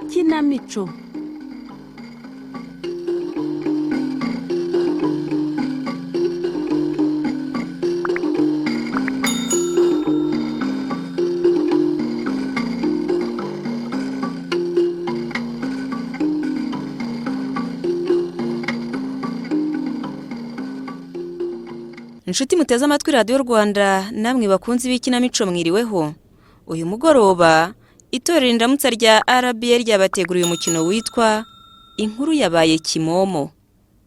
Ikinamico. Inshuti muteze amatwi Radio Rwanda, namwe bakunzi b'ikinamico mwiriweho. Uyu mugoroba itorero Indamutsa rya RBA ryabateguriye umukino witwa Inkuru Yabaye Kimomo,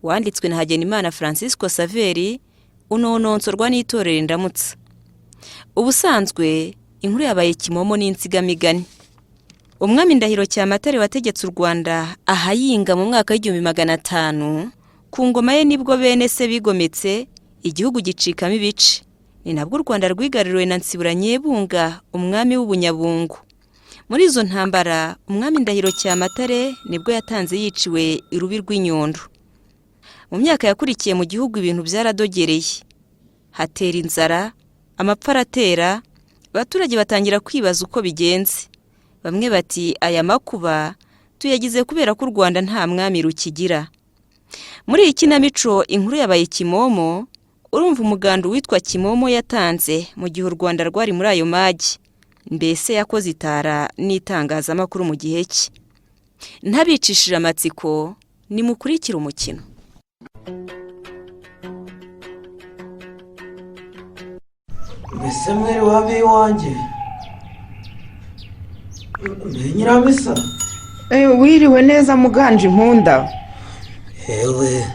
wanditswe na Hagenimana Francisco Saveri, unononsorwa n'itorero Indamutsa. Ubusanzwe Inkuru Yabaye Kimomo ni insigamigani. Umwami Ndahiro Cyamatare wategetse u Rwanda ahayinga mu mwaka w'1500, ku ngoma ye nibwo bene se bigometse igihugu gicikamo ibice. Ni nabwo u Rwanda rwigaruriwe na Nsibura-Nyebunga, umwami w'Ubunyabungu. Muri izo ntambara umwami Ndahiro Cyamatare nibwo yatanze yiciwe irubi rw'Inyundo. Mu myaka yakurikiye mu gihugu ibintu byaradogereye, hatera inzara, amapfa aratera, abaturage batangira kwibaza uko bigenze. Bamwe bati aya makuba tuyagize kubera ko u Rwanda nta mwami rukigira. Muri Ikinamico Inkuru Yabaye Kimomo, urumva umuganda witwa Kimomo yatanze mu gihe u Rwanda rwari muri ayo magi. Mbese yakoze itara n'itangazamakuru mu gihe cye. Ntabicishije amatsiko, nimukurikira umukino. Mbese mwere wabi wanjye nyiramisa. Wiriwe neza muganje Nkunda. Ewe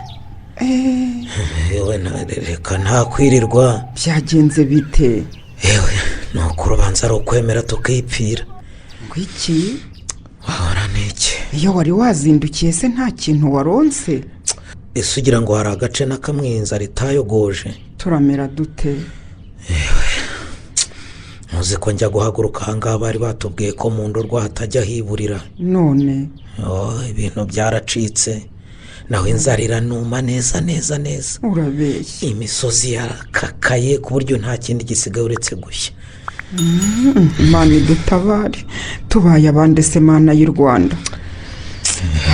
reka ntakwirirwa. Byagenze bite? Ewe nuko urubanza ari ukwemera tukipfira. Ngwiki? Wahora n'iki? Iyo wari wazindukiye se nta kintu waronse? Ese ugira ngo hari agace n'akamwinza ritayogoje? Turamera dute? Ewe muzi ko njya guhaguruka ahangaha bari batubwiye ko mu ndorwa hatajya hiburira. None? Ibintu byaracitse. Nawe inzara iranuma neza. Urabeshya. Imisozi yarakakaye ku buryo nta kindi gisigaye uretse gushya. Imana idutabare, tubaye abande se Mana y'u Rwanda.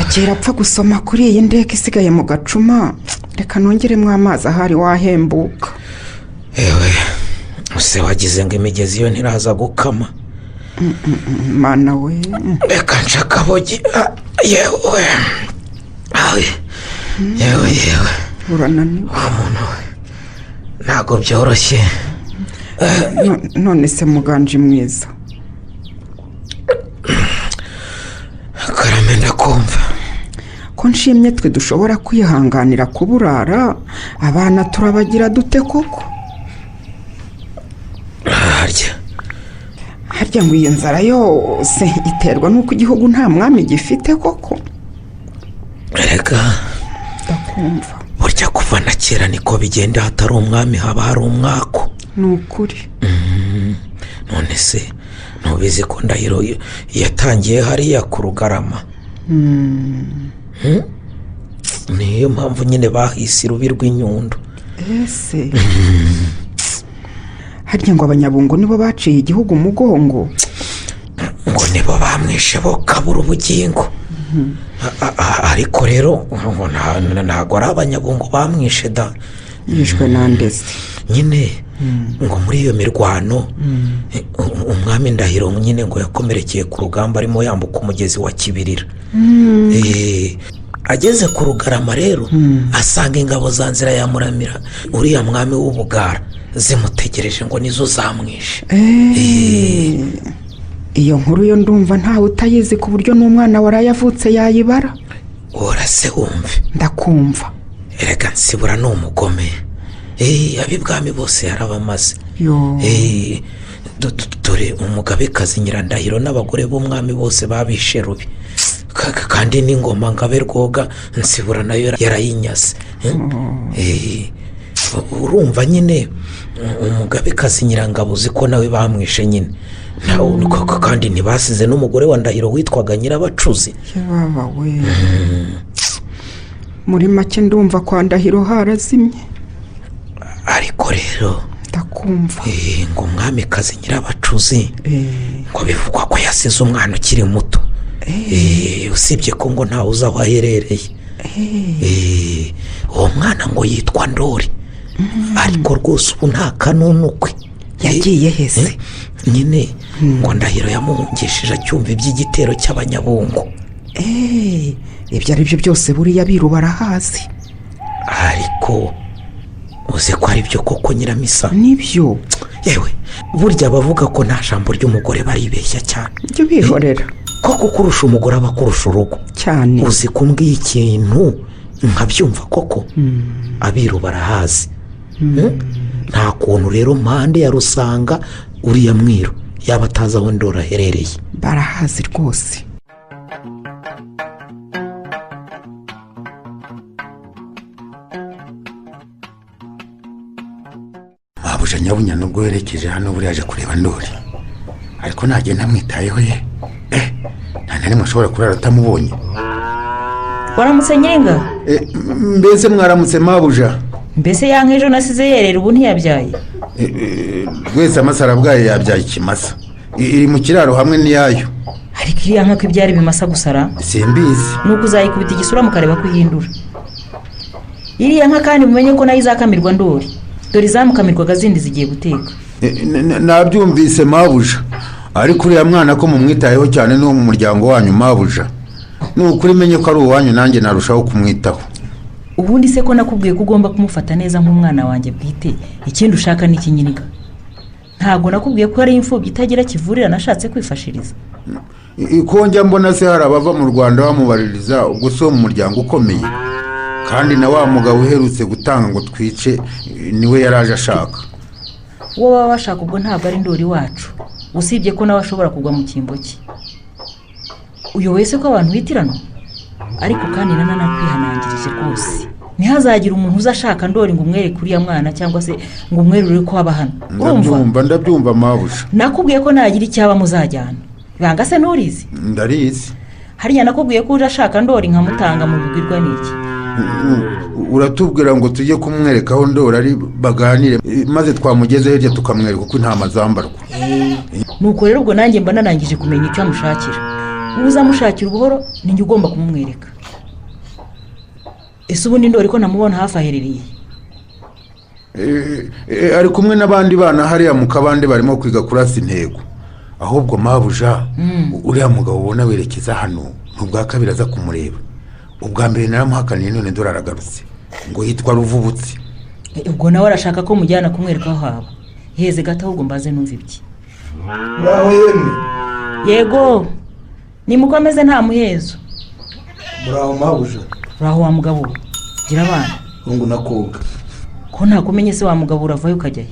Agera apfa gusoma kuri iyi ndeke isigaye mu gacuma, reka nongeremo amazi ahari wahembuka. Ewe use wagize ngo imigezi yo ntiraza gukama. Mana we, reka nshakabogi. Yewe urananiwe. Umuntu ntago byoroshye. None se muganje mwiza, Karame ndakumva. ko nshimye twe dushobora kwihanganira kuburara, abana turabagira dute koko? Harya ngo iyo nzara yose iterwa nuko igihugu nta mwami gifite koko? Reka ndakumva. burya kuva na kera niko bigenda, hatari umwami haba hari umwako. Nukuri. None se ntubizi ko Ndahiro yatangiye hariya ku Rugarama? Niyo mpamvu nyine bahise irubi rw'Inyundo. Ese harya ngo Abanyabungo nibo baciye igihugu umugongo? Ngo nibo bamwishe bo kabura ubugingo. Ariko rero ntago ari Abanyabungo bamwishe da. Yishwe nandese nyine ngo muri iyo mirwano umwami Ndahiro nyine ngo yakomerekeye ku rugamba arimo yambuka umugezi wa Kibirira. Ageze ku Rugarama rero asanga ingabo za Nzira ya Muramira, uriya mwami w'Ubugara, zimutegereje ngo nizo zamwishe. Iyo nkuru yo ndumva ntawe utayizi ku buryo n'umwana warayavutse yayibara. Urase wumve. Ndakumva. Erega Nsibura ni umugome. Abibwami bose yarabamaze. Dore umugabekazi Nyirandahiro n'abagore b'umwami bose babishe rubi. Kandi n'ingoma Ngabe Rwoga Nsibura nayo yarayinyaze. Urumva nyine umugabekazi Nyirangabo uzi ko nawe bamwishe nyine. Kandi ntibasize n'umugore wa Ndahiro witwaga Nyirabacuzi. Yababa we. Muri make ndumva kwa Ndahiro harazimye. Ariko rero ndakumva. Ngo umwamikazi Nyirabacuzi ngo bivugwa ko yasize umwana ukiri muto. usibye ko ngo ntawe uzi aho aherereye. uwo mwana ngo yitwa Ndori, ariko rwose ubu nta kanunukwe. yagiye hese nyine ngo Ndahiro yamuhungishije acyumva iby'igitero cy'abanyabungo. ibyo ari byo byose buriya biru barahazi. ariko uzi ko ari byo koko Nyiramisa? nibyo yewe burya bavuga ko nta jambo ry'umugore baribeshya cyane. ibyo bihorera koko kurusha umugore aba kurusha urugo cyane. uzi kumbwiye ikintu nkabyumva koko. abiru barahazi. nta kuntu rero mpande ya Rusanga uriya mwiru yaba atazi aho Ndori aherereye. barahazi rwose. mabuja nyabunya nubwo yerekeje hano buriya aje kureba Ndori, ariko nagenda amwitayeho ye nta na rimwe ashobora kurara atamubonye. waramutse nyenga? mbese mwaramutse mabuja? mbese ya nk'ejo nasize yerera ubu ntiyabyaye? rwese amasara bwayo yabyaye ikimasa, iri mu kiraro hamwe n'iyayo. ariko iriya nka ko ibyara ibimasa gusara simbizi. nuko uzayikubita igisura mukareba ko ihindura iriya nka, kandi mumenye ko nayo izakamirwa Ndori, dore izamukamirwaga zindi zigiye guteka. nabyumvise mabuja, ariko uriya mwana ko mumwitayeho cyane n'uwo mu muryango wanyu mabuja, ni ukuri menye ko ari uwanyu nanjye narushaho kumwitaho. ubundi se ko nakubwiye ko ugomba kumufata neza nk'umwana wanjye bwite, ikindi ushaka ni ikinyiniga. ntabwo nakubwiye ko ari imfubyi itagira kivurira nashatse kwifashiriza. ko njya mbona se hari abava mu Rwanda bamubaririza, ubwo si wo mu muryango ukomeye, kandi na wa mugabo uherutse gutanga ngo twice niwe yaraje ashaka. uwo baba bashaka ubwo ntabwo ari Ndori wacu, usibye ko nawe ashobora kugwa mu cyimbo cye. uyoboye se ko abantu bitirana? ariko kandi nanakwihanangirije rwose, ntihazagire umuntu uza ashaka Ndori ngo umwereke uriya mwana, cyangwa se ngo umwerure ko haba hano. ndabyumva mabuja. nakubwiye ko nagira icyaba muzajyana, ibanga se nturizi? ndarizi. hariya nakubwiye ko uje ashaka Ndori nkamutanga mu bigirwa n'iki? uratubwira ngo tujye kumwereka aho Ndori ari baganire, maze twamugeze hirya tukamwereka uko intama zambarwa. nuko rero ubwo nanjye mba nanangije kumenya icyo amushakira. uzamushakira ubuhoro ninjye ugomba kumumwereka. ese ubundi Ndori ko namubona hafi aherereye? ari kumwe n'abandi bana hariya mu kabande barimo kwiga kurasa intego. ahubwo mabuja, uriya mugabo ubona werekeza hano n'ubwa kabiri aza kumureba. ubwa mbere naramuhakaniye, none Ndori aragarutse ngo yitwa Ruvubutsi. ubwo nawe arashaka ko mujyana kumwereka aho haba. heze gato ahubwo mbaze numva ibye. muraho yemwe? yego nimukomeze nta muhezo. muraho mabuja? uraho wa mugabo, gira abana. hungu na koga. ko ntakumenye se wa mugabo uravayo ukajyayo?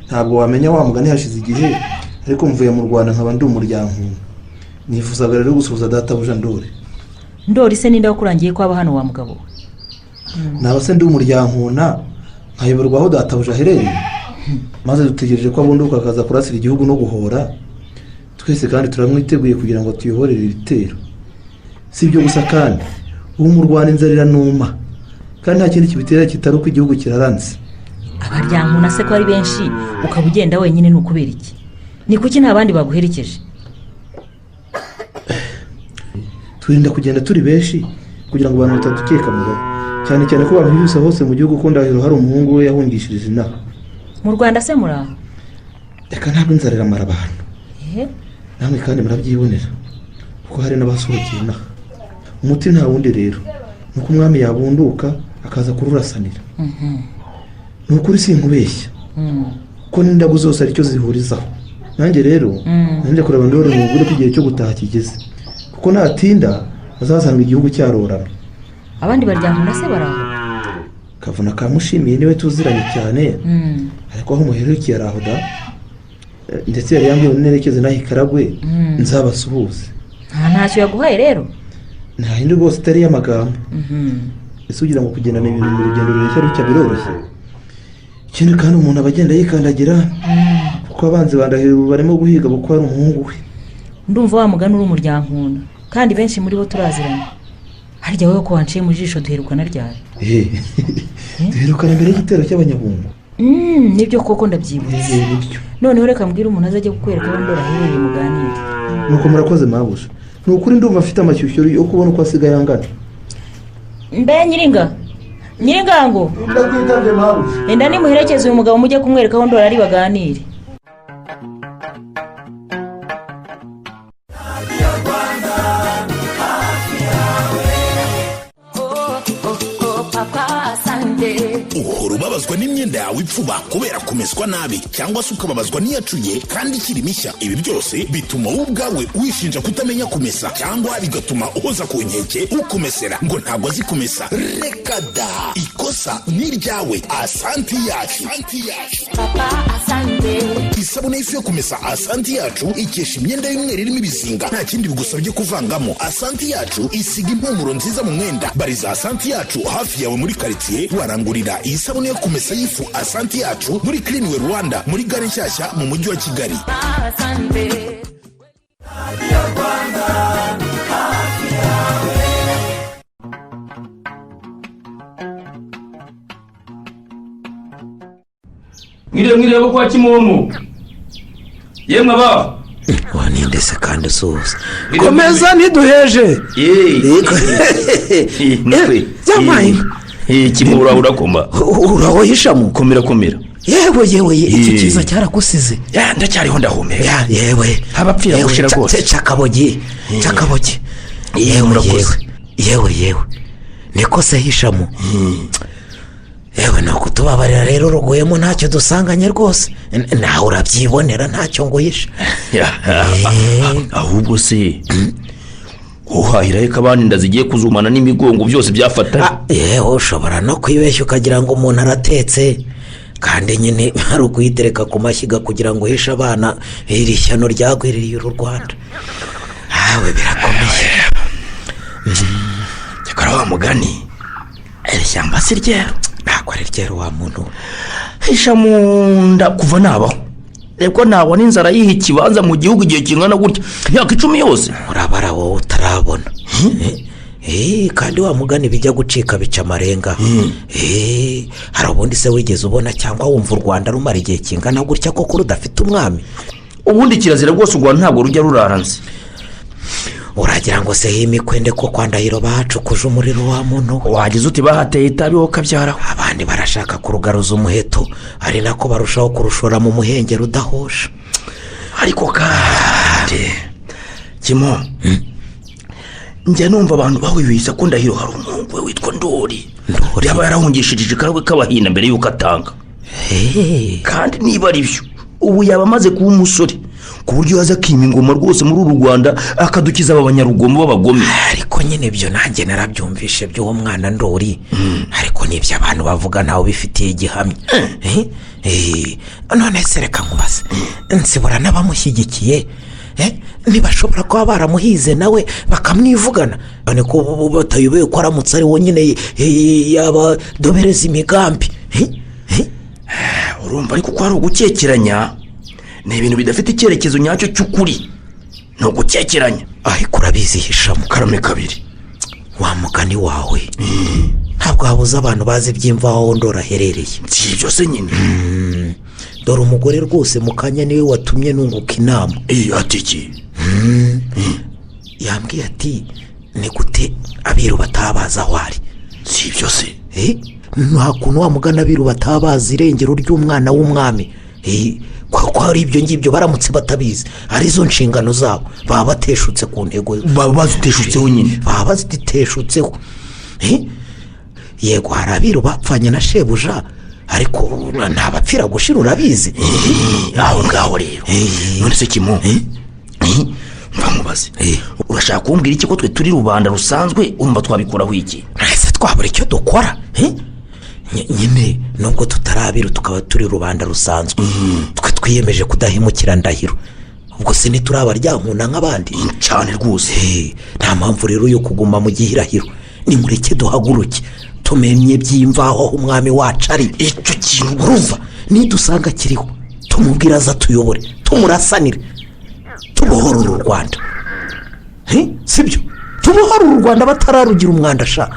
ntabwo wamenya wa mugani hashize igihe, ariko mvuye mu Rwanda nkaba ndi umuryango. nifuzaga rero gusuhuza databuja Ndori. Ndori se ninde wakurangiye ko aba hano wa mugabo? naba se ndi umuryango nkayoberwa aho databuja aherereye, maze dutegereje ko abunduka akaza kurasira igihugu no guhora. twese kandi turamwiteguye kugira ngo tuyoborere ibitero. si ibyo gusa kandi ubu mu Rwanda inzara iranuma, kandi nta kindi kibitera kitari uko igihugu kiraranze. abaryankuna se ko ari benshi ukaba ugenda wenyine ni ukubera iki? ni kuki nta bandi baguherekeje? twirinda kugenda turi benshi kugira ngo abantu batadukeka mugabo, cyane cyane ko abantu bose hose mu gihugu ko Ndahiro hari umuhungu we yahungishirije inaha. mu Rwanda se muraho? reka ntabwo inzara iramara abantu, namwe kandi murabyibonera kuko hari n'abasohokeye inaha. umuti nta wundi rero nuko umwami yabunduka akaza kururasanira. ni ukuri sinkubeshya ko n'indabo zose aricyo zihurizaho. nanjye rero nanjye kureba Ndori mubwire ko igihe cyo gutaha kigeze, kuko natinda azasanga igihugu cyarorana. abandi baryankuna se baraho? Kavuna kamushimiye niwe tuziranye cyane, ariko aho muherukiye araho da, ndetse yari yambwiye nerekeze naho Ikaragwe nzabasuhuze. ntacyo yaguhaye rero? nta hindi rwose itari y'amagambo. ese ugira ngo kugendana ibintu mu rugendo rureshya rucya biroroshye? ikindi kandi umuntu aba agenda yikandagira, kuko abanzi ba Ndahiro barimo guhiga kuko ari umuhungu we. ndumva wa mugani uri umuryankuna, kandi benshi muri bo turaziranye. harya wowe ko wanciye mu jisho duherukana ryari? duherukana mbere y'igitero cy'abanyabungo. nibyo koko ndabyibutse. noneho reka mbwira umuntu azajya kukwereka aho Ndori aherereye muganire. nuko murakoze mabuja. Ni ukuri ndumva afite amashyushyu yo kubona uko asigaye angana. Mbe nyiringango ndakwitabye mabuja. enda nimuherekeze uyu mugabo mujye kumwereka aho ndora ari baganire. uhora ubabazwa n'imyenda yawe ipfuba kubera kumeswa nabi cyangwa se ukababazwa n'iyacuye kandi ikiri mishya. Ibi byose bituma wowe ubwawe wishinja kutamenya kumesa cyangwa bigatuma uhoza ku nkeke ukumesera ngo ntabwo azi kumesa. Reka da, ikosa ni iryawe. Asanti yacu, isabune y'ifu yo kumesa Asanti yacu ikesha imyenda y'umweru irimo ibizinga, nta kindi bigusabye kuvangamo. Asanti yacu isiga impumuro nziza mu mwenda. Bariza Asanti yacu hafi yawe muri quartier, warangurira iyi sabune yo kumesa y'ifu Asanti yacu muri Rwanda muri gare nshyashya mu mujyi wa Kigali. mwire bo kwa Kimomo. Yemwe ba waninde se kandi usuhuza komeza ntiduheje Yabaye Kimomo urakoma urahohishamo komera yewe iki kiza cyaragusize ndacyariho ndahumeka yewe abapfira gushira rwose cakabogi yewe niko se hishamo yewe nuko tubabarira rero ruguyemo ntacyo dusanganye rwose nawe urabyibonera ntacyo nguhisha ahubwo se uhahira reka abandi ndazigiye kuzumana n'imigongo byose byafatanye. yewe ushobora no kwibeshya ukagira ngo umuntu aratetse kandi nyine hari ukuyitereka ku mashyiga kugira ngo uhishe abana iri shyano ryagwiririye uru Rwanda. hawe birakomeye. cyakora wa mugani iri shyamba si ryero. ntabwo ari ryero wa muntu hisha munda kuva nabaho reko nabona inzara yiha ikibanza mu gihugu igihe kingana gutya imyaka 10 yose. urabara wowe utarabona kandi wa mugani bijya gucika bica amarenga. hari ubundi se wigeze ubona cyangwa wumva u Rwanda rumara igihe kingana gutya koko rudafite umwami? ubundi kirazira rwose u Rwanda ntabwo rujya ruraranze. uragira ngo se himikwende ko kwandahiro bahacukuje umuriro wa muntu wagize uti bahateye itabi wo kabyaraho. abandi barashaka kurugaruza umuheto ari nako barushaho kurushora mu muhengero udahosha. ariko kandi Kimo njya numva abantu bahwibisa ko ndahiro hari umuhungu we witwa Ndori yaba yarahungishije ikarabwe k'abahina mbere y'uko atanga. kandi niba ari byo ubu yaba amaze kuba umusore ku buryo yaza akima ingoma rwose muri uru Rwanda akadukiza aba banyarugomo b'abagome. ariko nyine byo nanjye narabyumvishe by'uwo mwana Ndori ariko nibyo abantu bavuga ntawe bifitiye igihamya. none se reka nkubaze nsibura n'abamushyigikiye ntibashobora kuba baramuhize nawe bakamwivugana none ko batayobeye ko aramutse ari wonyine yabadobereza imigambi. urumva ariko ko ari ugukekeranya ni ibintu bidafite icyerekezo nyacyo cy'ukuri. ni ugukekeranya ariko urabizihisha mu karame kabiri wa mugani wawe. ntabwo habuze abantu bazi iby'imvaho Ndora aherereye. si ibyo se nyine. dore umugore rwose mu kanya niwe watumye nunguka inama. ati iki? yambwiye ati ni gute abiru batabaza aho ari. si ibyo se? nta kuntu wa mugana abiru batabaza irengero ry'umwana w'umwami. kuko hari ibyo ngibyo baramutse batabizi arizo nshingano zabo baba bateshutse ku ntego. baba baziteshutseho nyine. baba baziteshutseho. yego hari abiru bapfanye na shebuja ariko ntabapfira gushira urabizi. aho ngaho rero none se Kimo mva mubaze urashaka kumbwira iki ko twe turi rubanda rusanzwe umva twabikuraho iki? ese twabura icyo dukora nyine nubwo tutarabiru tukaba turi rubanda rusanzwe twe twiyemeje kudahemukira ndahiro ubwo se ntiturabaryankuna nk'abandi cyane rwose. nta mpamvu rero yo kuguma mu gihirahiro nimureke duhaguruke tumenye by'imvaho umwami wacu ari. icyo kintu urumva nidusanga kiriho tumubwira aza tuyobore tumurasanire tubohora uru Rwanda. sibyo tubohora uru Rwanda batararugira umwanda sha.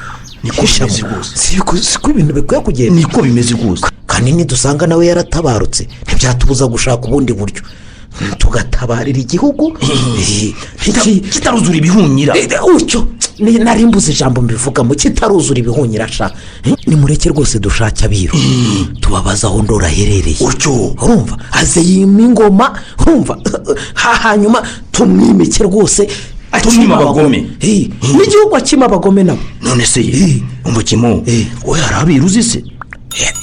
niko bimeze rwose. siko ibintu bikwiye kugenda. niko bimeze rwose. kandi nidusanga nawe yaratabarutse ntibyatubuza gushaka ubundi buryo tugatabarira igihugu kitaruzura ibihunyira. Ucyo nari mbuze ijambo mbivugamo, kitaruzura ibihunyira sha. Nimureke rwose dushake abiru tubabaza aho ndora aherereye. Ucyo urumva aze yima ingoma, urumva hanyuma tumwimike rwose akima abagome. N'igihugu akima abagome nabo. None se umva Kimo, wowe hari abiru uzi se?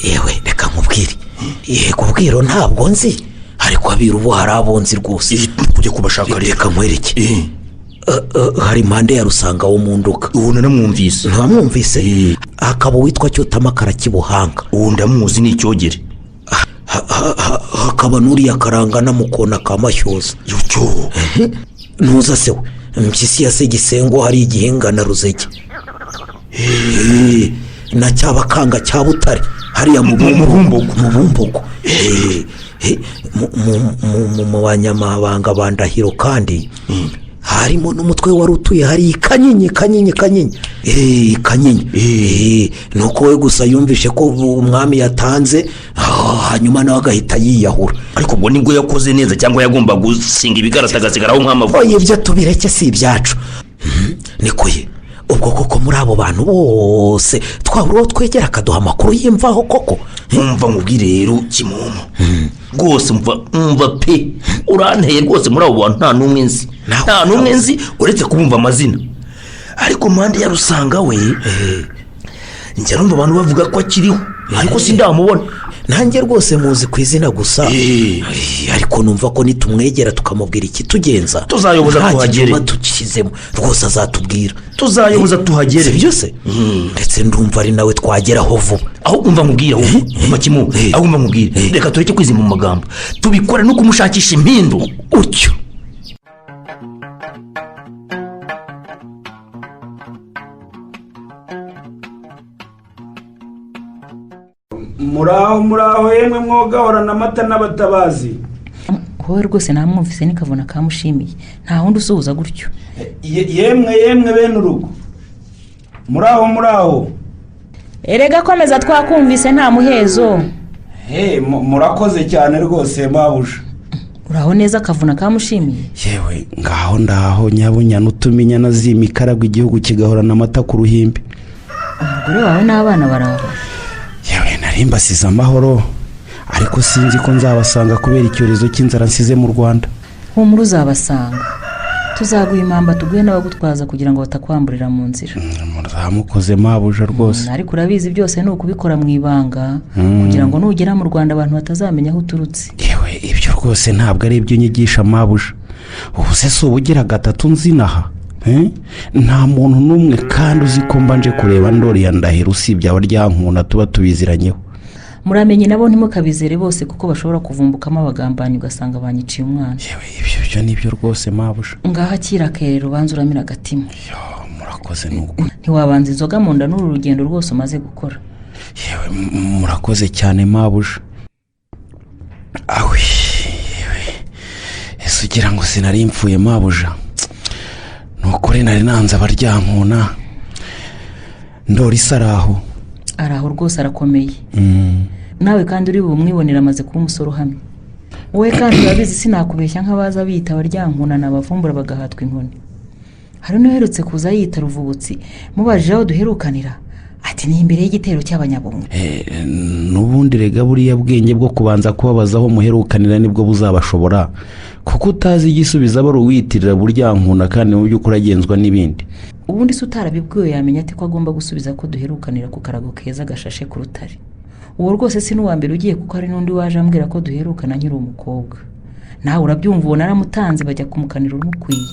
Yewe reka nkubwire, yego ubwiro ntabwo nzi, ariko abiru bo hari abonzi rwose. Kujya kubashaka reka nkwereke. Hari impande ya Rusanga wo mu nduka. Ubu naramwumvise. Ntamwumvise? Hakaba witwa Cyotamakara Kibuhanga. Ubu ndamuzi n'icyogere. Hakaba n'uriya Karangana Mukona ka Mashyuza. Yucyo ntuza se we Mpyisi ya Segisengo hari Igihinga na Ruzege. Na Cyabakanga cya Butare hariya mu Bumbogo. Mu banyamabanga bandahiro kandi harimo n'umutwe wari utuye hari Kanyenyi. Nuko we gusa yumvishe ko umwami yatanze hanyuma nawe agahita yiyahura. Ariko ubwo nibwo yakoze neza cyangwa yagomba gusinga ibigarata agasigaraho nk'amavuta? Ibyo tubireke si ibyacu. Niko ye ubwo koko muri abo bantu bose twabura twegera akaduha amakuru y'imvaho koko. Umva nkubwire rero Kimomo, rwose umva pe uranteye rwose. Muri abo bantu nta n'umwe nzi uretse kubumva amazina. Ariko mpande ya Rusanga we njya numva abantu bavuga ko akiriho, ariko sindamubona. Nanjye rwose muzi ku izina gusa, ariko numva ko nitumwegera tukamubwira ikitugenza tuzayoboza tuhagere. Tukizemo rwose azatubwira, tuzayoboza tuhagere. Sibyo se? Ndetse ndumva ari nawe twageraho vuba. Aho umva nkubwira Kimo, aho umva nkubwira, reka tureke kwizima mu magambo, tubikore no kumushakisha impindu. Utyo muraho yemwe mwogahorana amata n'abatabazi. Wowe rwose namwumvise nikavuna kamushimiye, nta wundi usuhuza gutyo. Yemwe bene urugo muraho. Erega komeza twakumvise nta muhezo. Murakoze cyane rwose mabuja. Uraho neza kavuna kamushimiye? Yewe ndaho nyabunya n'utuminya nazimikaragwa igihugu kigahorana amata ku ruhimbi. Umugore wawe n'abana baraho? Yewe narimbasize amahoro, ariko sinzi ko nzabasanga kubera icyorezo cy'inzara nsize mu Rwanda. Humura uzabasanga, tuzaguha impamba tuguhe n'abagutwaza kugira ngo batakwamburira mu nzira. Muramukoze mabuja rwose. Ariko urabizi byose ni ukubikora mu ibanga kugira ngo nugera mu Rwanda abantu batazamenya aho uturutse. Yewe ibyo rwose ntabwo ari ibyo nyigisha mabuja. Ubu se si ubugira gatatu nzinaha? Nta muntu n'umwe kandi uzi ko mbanje kureba ndori ya ndahiro usibye abaryankuna tuba tubiziranyeho. Muramenye nabo ntimukabizere bose kuko bashobora kuvumbukamo abagambanyi ugasanga banyiciye umwana. Yewe ibyo nibyo rwose mabuja. Ngaha kira Kera ubanza uramira agatima. Murakoze nuko. Ntiwabanza inzoga mu nda n'uru rugendo rwose umaze gukora. Yewe murakoze cyane mabuja. Ese ugira ngo sinari mpfuye mabuja? Nukuri nari nanze abaryankuna. Ndori saraho. Araho rwose arakomeye. Nawe kandi uri bumwibonera amaze kuba umusoro hamwe. Wowe kandi urabizi sinakubeshya nk'abaza bita abaryankuna n'abavumbura bagahatwa inkoni. Hari n'uherutse kuza yita Ruvubutsi, mubajije aho duherukanira ati ni imbere y'igitero cy'abanyabungo. N'ubundi rega buriya bwenge bwo kubanza kubabaza aho muherukanira nibwo buzabashobora, kuko utazi igisubiza bari uwitirira buryankuna kandi mu by'ukuri agenzwa n'ibindi. Ubundi se utarabibwiwe yamenya ati ko agomba gusubiza ko duherukanira ku karago keza gashashe ku rutare. Uwo rwose si n'uwa mbere ugiye kuko hari n'undi waje ambwira ko duherukana nkiri umukobwa. Nawe urabyumva uwo naramutanze bajya kumukanira urumukwiye.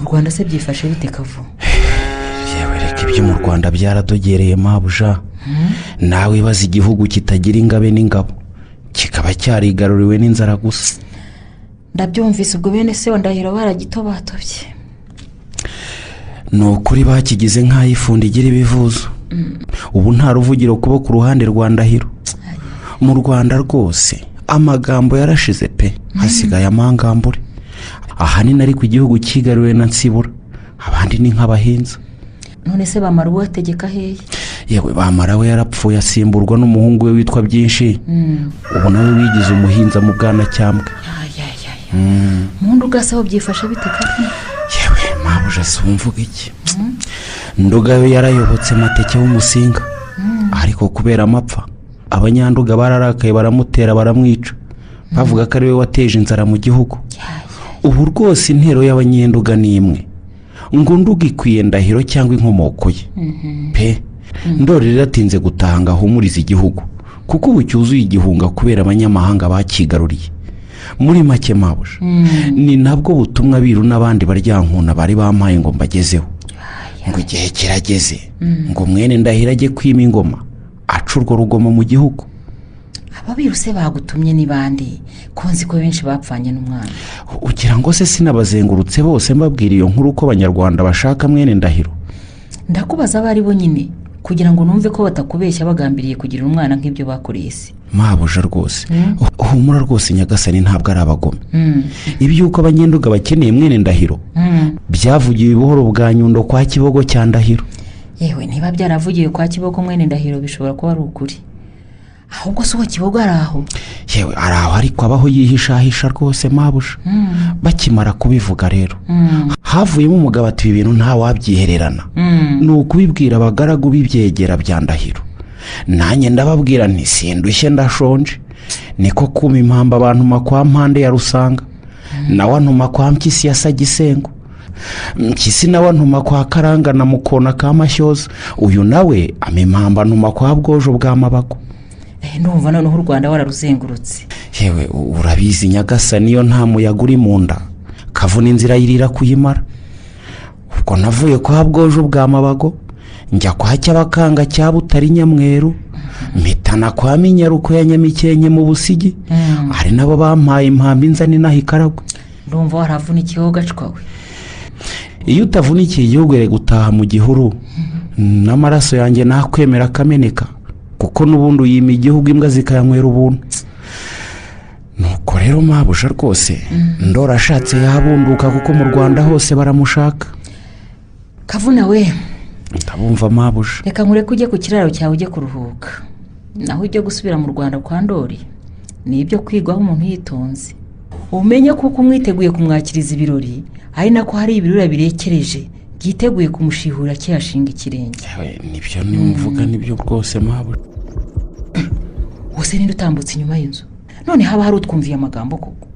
Mu Rwanda se byifashe bite kavu? Yewe reka ibyo mu Rwanda byaradogereye mabuja. Nawe ibaza igihugu kitagira ingabe n'ingabo kikaba cyarigaruriwe n'inzara gusa. Ndabyumvise ubwo bene se ndahiro baragitobatobye. Nukuri bakigize nk'ayifundi igira ibivuzo. Ubu nta ruvugiro kubo ku ruhande rwa Ndahiro. Mu Rwanda rwose amagambo yarashize pe, hasigaye amangambure. Ahanini ari ku gihugu kigaruriwe na Nsibura, abandi ni nk'abahinza. None se bamara uwategeka hehe? Yewe bamara we yarapfuye asimburwa n'umuhungu we witwa Byinshi. Ubu nawe wigize umuhinza mu Bwanacyambwe. muntu ugasaho byifashe bite kandi yewe mabuja si umvuga iki nduga we yarayobotse mateke w'umusinga ariko kubera amapfa abanyanduga bararakaye baramutera baramwica bavuga ko ari we wateje inzara mu gihugu. Ubu rwose intero y'abanyenduga ni imwe ngo nduga ikwiye ndahiro cyangwa inkomoko ye pe ndori riratinze gutaha ngo ahumurize igihugu kuko ubu cyuzuye igihunga kubera abanyamahanga bakigaruriye. Muri make mabuja ni nabwo butumwa biru n'abandi baryankuna bari bampaye ngo mbagezeho ngo igihe kirageze ngo mwene ndahira ajye kwima ingoma acurwa rugomo mu gihugu. ababiru se bagutumye ni bande konzi ko benshi bapfanye n'umwana ugira ngo se sinabazengurutse bose mbabwira iyo nkuru ko abanyarwanda bashaka mwene ndahiro. ndakubaza abari bo nyine kugira ngo numve ko batakubeshya bagambiriye kugira umwana nk'ibyo bakoreye se. mabuja rwose humura rwose nyagasani ntabwo ari abagome. ibyuko abanyenduga bakeneye mwene ndahiro byavugiwe buhoro bwa nyundo kwa kibogo cya ndahiro. yewe niba byaravugiwe kwa kibogo mwene ndahiro bishobora kuba ari ukuri ahubwo se uwo kibogo ari aho. yewe ari aho ariko abaho yihishahisha rwose mabuja. bakimara kubivuga rero havuyemo umugabo ati ibi bintu nta wabyihererana ni ukubibwira abagaragu b'ibyegera bya ndahiro. nanjye ndababwira nti sindushye ndashonje niko kuma impamba abantu makwa mpande ya rusanga nawe antuma kwa mpyisi ya sagisengo mpyisi nawe antuma kwa karanga na mukona ka mashyoza uyu nawe amempamba antuma kwa bwojo bwa mabago. ndumva noneho u Rwanda wararuzengurutse. yewe urabizi nyagasani niyo nta muyaga uri mu nda kavuna inzira yirira kuyimara. ubwo navuye kwa bwojo bwa mabago njya kwa cyabakanga cya butari nyamweru mpitana kwa minyaruko ya nyamikenke mu busigi hari nabo bampaye impamba inzani naho ikaragwe. ndumva waravunikiyeho gacwawe. iyo utavunikiye igihugu ere gutaha mu gihuru n'amaraso yanjye nakwemera akameneka kuko n'ubundi uyima igihugu imbwa zikayanywera ubuntu. nuko rero mabuja rwose ndora ashatse yabunduka kuko mu Rwanda hose baramushaka. kavuna we ndabumva mabuja. reka nkureke ujye ku kiraro cyawe ujye kuruhuka naho ujye gusubira mu Rwanda kwa ndori ni ibyo kwigwaho umuntu yitonze umenye kuko umwiteguye kumwakiriza ibirori ari nako hari ibirura birekereje byiteguye kumushihura kiyashinga ikirenge. nibyo nimvuga nibyo rwose mabuja. wose ninde utambutse inyuma y'inzu none haba hari utwumviye amagambo koko.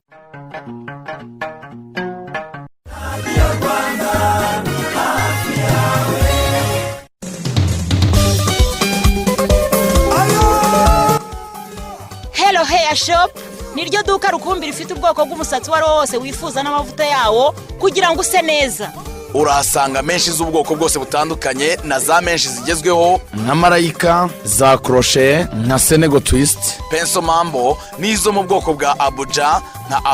Hello Hair Shop niryo duka rukumbi rifite ubwoko bw'umusatsi wari wose wifuza n'amavuta yawo kugira ngo use neza. urahasanga menshi z'ubwoko bwose butandukanye na za menshi zigezweho nka marayika za crochet nka senego twist penso mambo n'izo mu bwoko bwa abuja nka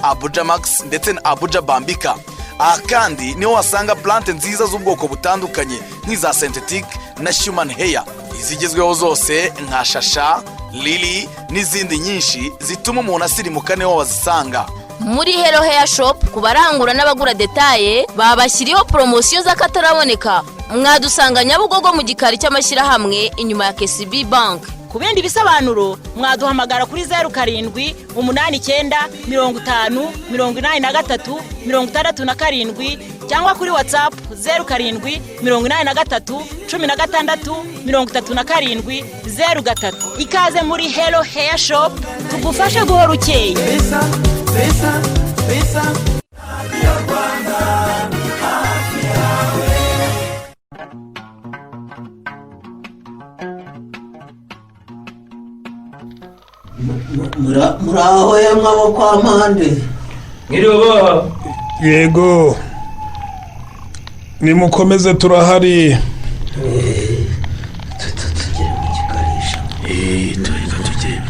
abuja max ndetse na abuja bambika. aha kandi niho wasanga plante nziza z'ubwoko butandukanye nk'iza synthetic na human hair izigezweho zose nka shasha lili n'izindi nyinshi zituma umuntu asirimuka niho wazisanga. muri Hello Hair Shop ku barangura n'abagura detaye babashyiriyeho poromosiyo z'akataraboneka mwadusanga Nyabugogo mu gikari cy'amashyirahamwe inyuma ya KCB Bank. ku bindi bisobanuro mwaduhamagara kuri 07 89 50 83 67 cyangwa kuri WhatsApp 07 83 16 37 03. ikaze muri Hello Hair Shop tugufashe guhora ukeye. muraho ye mwabo kwa mpande. Ngiriwe. yego nimukomeze turahari. tugere mu gikarisha. tugere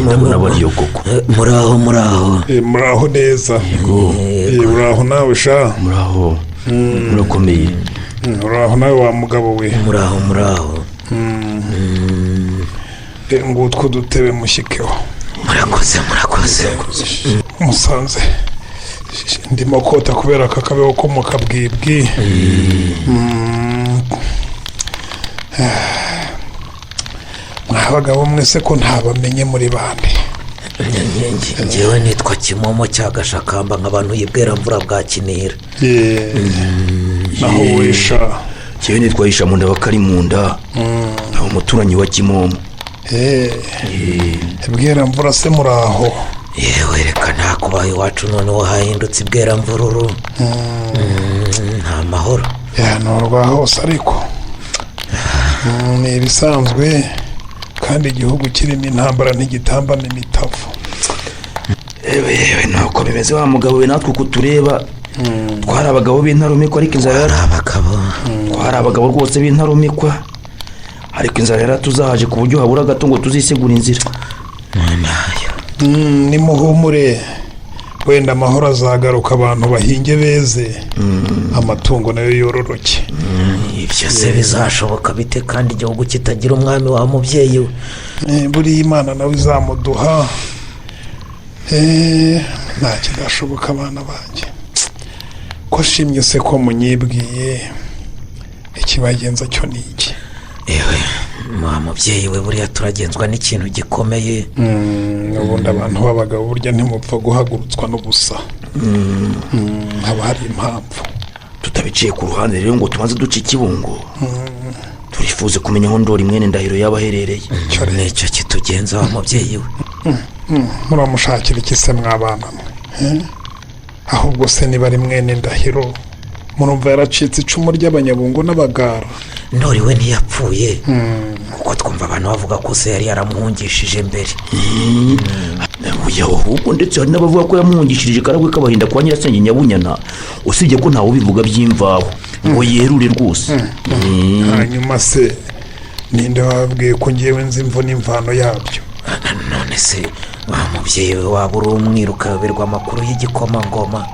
ndabona bariyo koko. muraho muraho neza. yego muraho nawe sha. muraho murakomeye. muraho nawe wa mugabo we. muraho ngutwo dutebe mushyikeho. murakoze musanze ndimo kota kubera kakabeho ko mu kabwibwi. mwabagabo mwese ko ntabamenye muri bande. ngewe nitwa Kimomo cya gashakamba nk'abantu yibwira mvura bwa kinira. naho wisha ngewe nitwa yisha mu nda bakari mu nda aho umuturanyi wa Kimomo. ibwira mvura se muraho? yewe reka ntakubaye iwacu noneho hahindutse ibwira mvururu. nta mahoro. ntorwa hose ariko ni ibisanzwe kandi igihugu kirimo intambara ntigitambana imitavu. yewe nuko bimeze wa mugabo we natwe uko tureba twari abagabo b'intarumikwa ariko inzara twari abagabo rwose b'intarumikwa ariko inzara yaratuzahaje ku buryo habura gato ngo tuzisegura inzira. nimuhumure wenda amahoro azagaruka abantu bahinge beze amatungo nayo yororoke. ibyo se bizashoboka bite kandi igihugu kitagira umwami wa mubyeyi we? buriya imana nawe izamuduha. nta kidashoboka abana banjye ko shimye se ko munyibwiye ikibagenza cyo ni iki? ewe wa mubyeyi we buriya turagenzwa n'ikintu gikomeye. ubundi abantu b'abagabo burya ntimupfa guhagurutswa n'ubusa. haba hari impamvu tutabiciye ku ruhande rero ngo tumaze duce ikibungo. turifuze kumenya aho ndori mwene ndahiro yaba aherereye. nicyo kitugenza wa mubyeyi we. muramushakira iki se mwabana mwe? ahubwo se niba ari mwene ndahiro murumva yaracitse icumu ry'abanyabungo n'abagara? ndori we ntiyapfuye kuko twumva abantu bavuga ko se yari yaramuhungishije mbere. ahubwo ndetse hari n'abavuga ko yamuhungishirije karagwe k'abahinda kwa nyirasenge nyabunyana usibye ko ntawe ubivuga by'imvaho ngo yerure rwose. hanyuma se ninde wababwiye ko ngewe nzi imvo n'imvano yabyo? none se wa mubyeyi we waba uri umwiru ukayoberwa amakuru y'igikomangoma?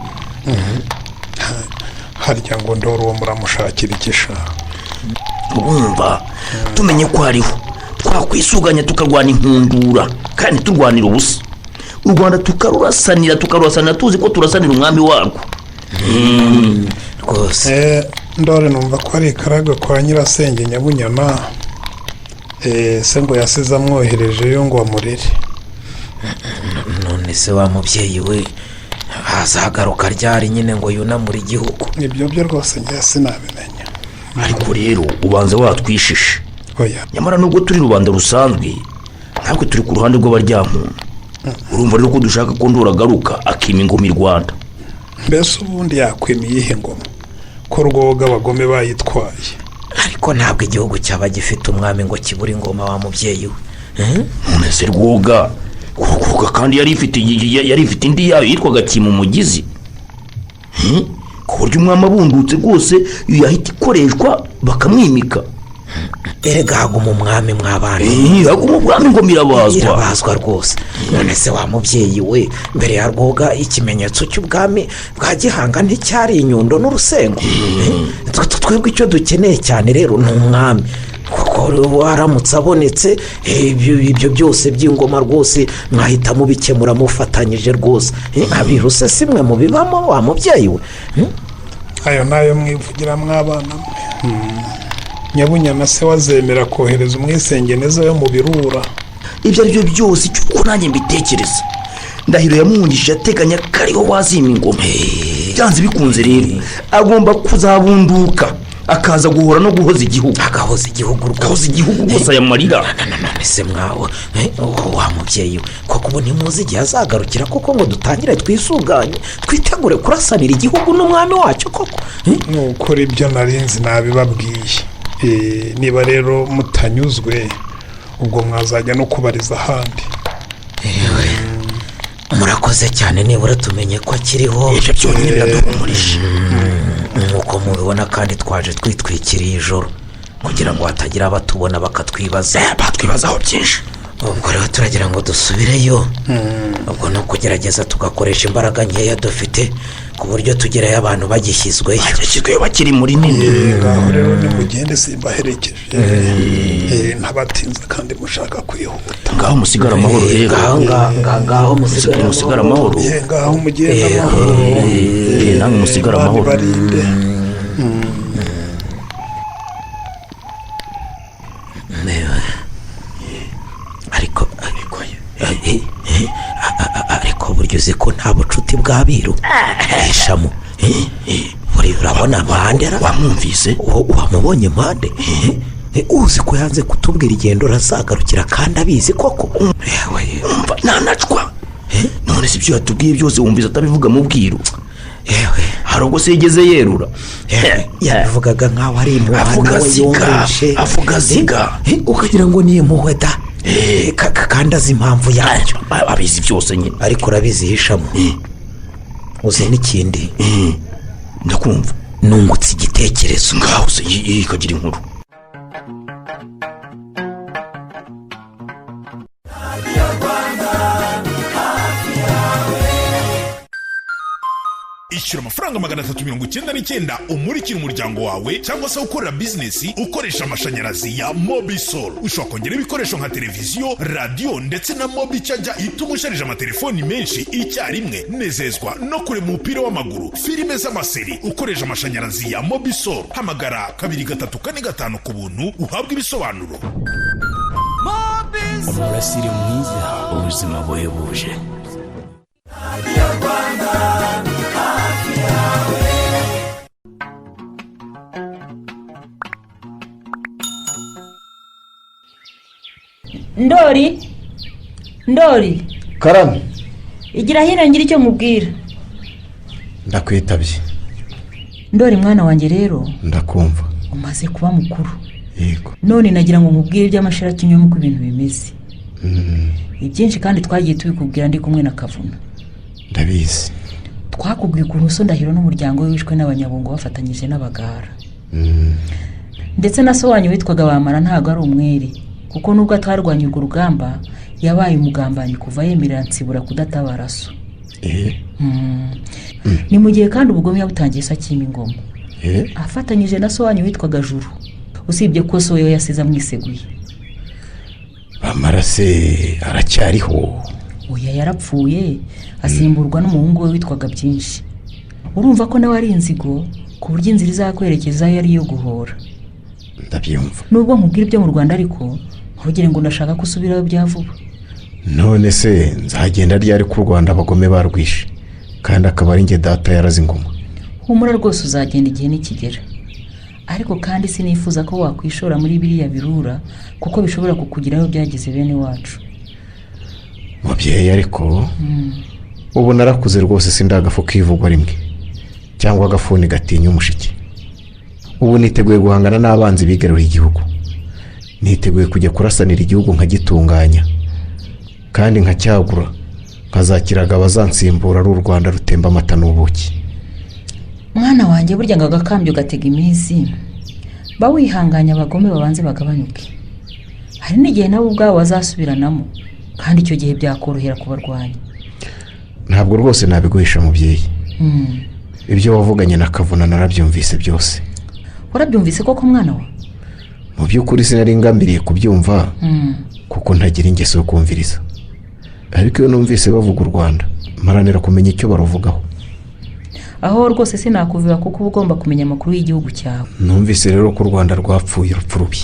harya ngo ndore uwo muramushakira ikisha? wumva tumenye ko hariho twakwisuganya tukarwana inkundura kandi turwanira ubusa u Rwanda tukarurasanira tuzi ko turasanira umwami warwo. rwose ndore numva ko ari ikaragwe kwa nyirasenge nyabunyana. se ngo yasize amwoherejeyo ngo amurere. none se wa mubyeyi we hazagaruka ryari nyine ngo yunamure igihugu? ibyo byo rwose njye sinabimenya. ariko rero ubanza watwishishe. nyamara nubwo turi rubanda rusanzwe ntabwo turi ku ruhande rw'abaryamuntu. urumva rero ko dushaka ko ndora agaruka akima ingoma i Rwanda. mbese ubundi yakwima iyihe ngoma ko rwoga abagome bayitwaye? ariko ntabwo igihugu cyaba gifite umwami ngo kibure ingoma wa mubyeyi we. none se rwoga kandi yari ifite indi yayo yitwaga Kimumugizi. ku buryo umwami abundutse rwose yahita ikoreshwa bakamwimika. erega haguma umwami mw'abana. haguma umwami ngo mirabazwa rwose. none se wa mubyeyi we mbere ya rwoga ikimenyetso cy'ubwami bwa gihanga nticyari inyundo n'urusengo? twebwe icyo dukeneye cyane rero ni umwami kuko waramutse abonetse ibyo byose by'ingoma rwose mwahita mubikemura mufatanyije rwose. abiru se simwe mubibamo wa mubyeyi we? ayo nayo mwivugira mw'abana mwe. nyabunyana se wazemera kohereza umwisengeneza yo mu birura? ibyo ari byo byose cyuko nanjye mbitekereza. ndahiro yamuhungishije ateganya ko ariho wazima ingoma. byanze bikunze rero agomba kuzabunduka akaza guhora no guhoza igihugu. agahoza igihugu rwose aya marira. none se mwawe wa mubyeyi we koko ubu ntimuzi igihe azagarukira koko ngo dutangire twisuganye twitegure kurasanira igihugu n'umwami wacyo koko? nukora ibyo narinzi nabibabwiye. niba rero mutanyuzwe ubwo mwazajya no kubariza ahandi. murakoze cyane nibura tumenye ko akiriho. ibyo byonyine biraduhumurije. nk'uko mubibona kandi twaje twitwikiriye ijoro kugira ngo hatagira abatubona bakatwibaza. batwibazaho byinshi. ubwo rero turagira ngo dusubireyo. ubwo ni ukugerageza tugakoresha imbaraga nkeya dufite ku buryo tugerayo abantu bagishyizweyo bakiri muri nini. ngaho rero nimugende simbaherekeje ntabatinze kandi mushaka kwihuta. ngaho musigara amahoro rero. ngaho musigara amahoro. ngaho mugenda amahoro. namwe musigara amahoro. barinde. bw'abiru ishamo urabona mandera wamwumvise wamubonye mande uzi ko yanze kutubwira igendo razagarukira kandi abizi koko umva nanacwa none si ibyo yatubwiye byose wumvise atabivuga mu bwiru hari ubwo se yigeze yerura yabivugaga nk'aho ari impuhwe avuga ziga ukagira ngo ni impuhwe da kandi azi impamvu yacyo abizi byose nyine ariko urabizi hishamo uzi n'ikindi ndakumva nungutse igitekerezo ngaho se ikagira inkuru ishyura amafaranga 399 umurikira umuryango wawe cyangwa se ukorera bizinesi ukoresha amashanyarazi ya Mobisol. Ushobora kongera ibikoresho nka televiziyo, radio ndetse na mobi charger ituma usharija amatelefoni menshi icyarimwe. Nezezwa no kureba umupira w'amaguru, filime z'amaseri ukoresha amashanyarazi ya Mobisol. Hamagara 2345 ku buntu uhabwa ibisobanuro. umurasire mwiza ubuzima buhebuje. ndori karame igira hino ngira icyo mubwira. ndakwitabye. ndori mwana wanjye rero ndakumva. umaze kuba mukuru. yego. none nagira ngo nkubwire iby'amashirakinyoma uko ibintu bimeze. ibyinshi kandi twagiye tubikubwira ndi kumwe na Kavuna. ndabizi. twakubwiye ukuntu so Ndahiro n'umuryango we wishwe n'abanyabungo bafatanyije n'abagara. ndetse na so wanyu witwaga Bamara ntago ari umwere kuko nubwo atarwanya urwo rugamba yabaye umugambanyi kuva yemerera nsibura kudatabara so. ni mu gihe kandi ubugome yabutangiye se akima ingoma. afatanyije na so wanyu witwaga Juru, usibye ko so we yasize amwiseguye. Bamara se aracyariho? oya yarapfuye asimburwa n'umuhungu we witwaga Byinshi. urumva ko nawe ari inzigo ku buryo inzira izakwerekezayo yari iyo guhora. ndabyumva. nubwo nkubwira ibyo mu Rwanda ariko ntugire ngo ndashaka ko usubirayo bya vuba. none se nzagenda ryari ku Rwanda abagome barwishe kandi akaba ari nge data yarazi ingoma? humura rwose uzagenda igihe nikigera, ariko kandi sinifuza ko wakwishora muri biriya birura kuko bishobora kukugiraho byagize bene wacu. mubyeyi ariko ubu narakuze rwose sindagafu kivugwa rimwe cyangwa agafuni gatinya umushike. ubu niteguye guhangana n'abanzi bigaruriye igihugu, niteguye kujya kurasanira igihugu nkagitunganya kandi nkacyagura nkazakiraga abazansimbura ari u Rwanda rutemba amata n'ubuki. mwana wanjye burya ngo agakambye ugatega iminsi ba wihanganya abagome babanze bagabanyuke. hari n'igihe nabo ubwabo bazasubiranamo kandi icyo gihe byakorohera kubarwanya. ntabwo rwose nabiguhisha mubyeyi. ibyo wavuganye na Kavuna narabyumvise byose. warabyumvise koko mwana wa? mu by'ukuri sinari ngambiriye kubyumva kuko ntagira ingeso yo kumviriza, ariko iyo numvise bavuga u Rwanda maranira kumenya icyo baruvugaho. aho rwose sinakuvuga kuko uba ugomba kumenya amakuru y'igihugu cyawe. numvise rero ko u Rwanda rwapfuye urupfu rubi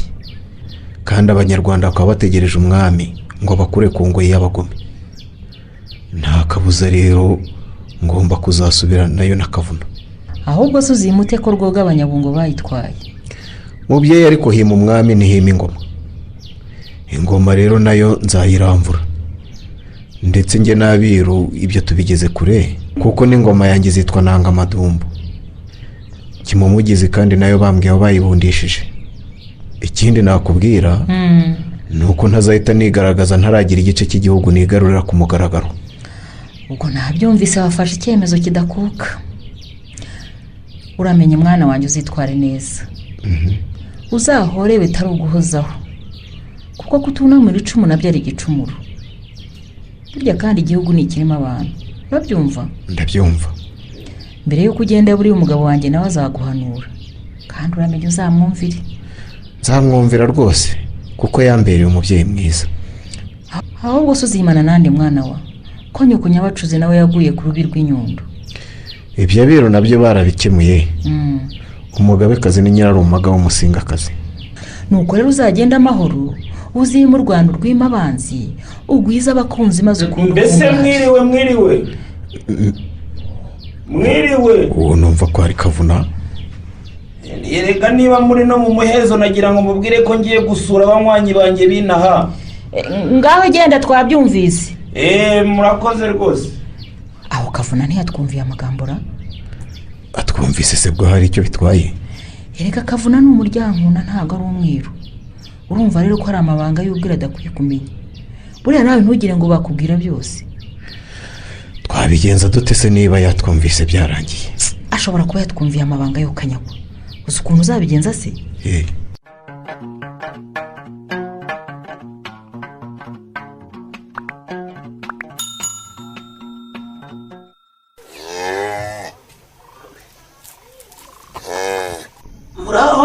kandi abanyarwanda bakaba bategereje umwami ngo bakure ku ngoyi y'abagome. nta kabuza rero ngomba kuzasubira nayo na Kavuna. ahubwo se uzimute ko rwoga abanyabungo bayitwaye. mubyeyi ariko hima umwami ntihima ingoma. ingoma rero nayo nzayiramvura ndetse nge n'abiru ibyo tubigeze kure kuko n'ingoma yanjye zitwa nanga amadumbu. Kimomo ugize kandi nayo bambwiye aho bayibundishije. ikindi nakubwira ni uko ntazahita nigaragaza ntaragira igice cy'igihugu nigarurira ku mugaragaro. ubwo nabyumvise wafashe icyemezo kidakuka. uramenye mwana wanjye uzitware neza. uzahore bitari uguhozaho kuko kutunamira icumu nabyo ari igicumuro. burya kandi igihugu ni ikirimo abantu. babyumva? ndabyumva. mbere yuko ugenda buriya umugabo wanjye nawe azaguhanura kandi uramenye uzamwumvire. nzamwumvira rwose kuko yambereye umubyeyi mwiza. ahubwo se uzimana nande mwana wa ko nyoko nyabacuzi nawe yaguye ku rubi rw'inyundo? ibyo abiro nabyo barabikemuye. umugabekazi ni nyirarumaga w'umusingakazi. nuko rero uzagenda amahoro uzima u Rwanda rwima abanzi ugwiza abakunzi maze ukunda. mbese mwiriwe mwiriwe. uwo numva ko ari kavuna. Yereka niba muri no mu muhezo nagira ngo mubwire ko ngiye gusura abanywanyi banjye binaha. Ngaho genda twabyumvise. Murakoze rwose. Aho kavuna ntiyatwumviye amagambo ra? Atwumvise se bwo hari icyo bitwaye? Yereka kavuna ni umuryankuna ntabwo ari umwiru. Urumva rero ko ari amabanga y'ubwira adakwiye kumenya. Buriya nawe ntugire ngo bakubwira byose. Twabigenza dute se niba yatwumvise byarangiye? Ashobora kuba yatwumviye amabanga yo kanyagwa. Uzi ukuntu uzabigenza se?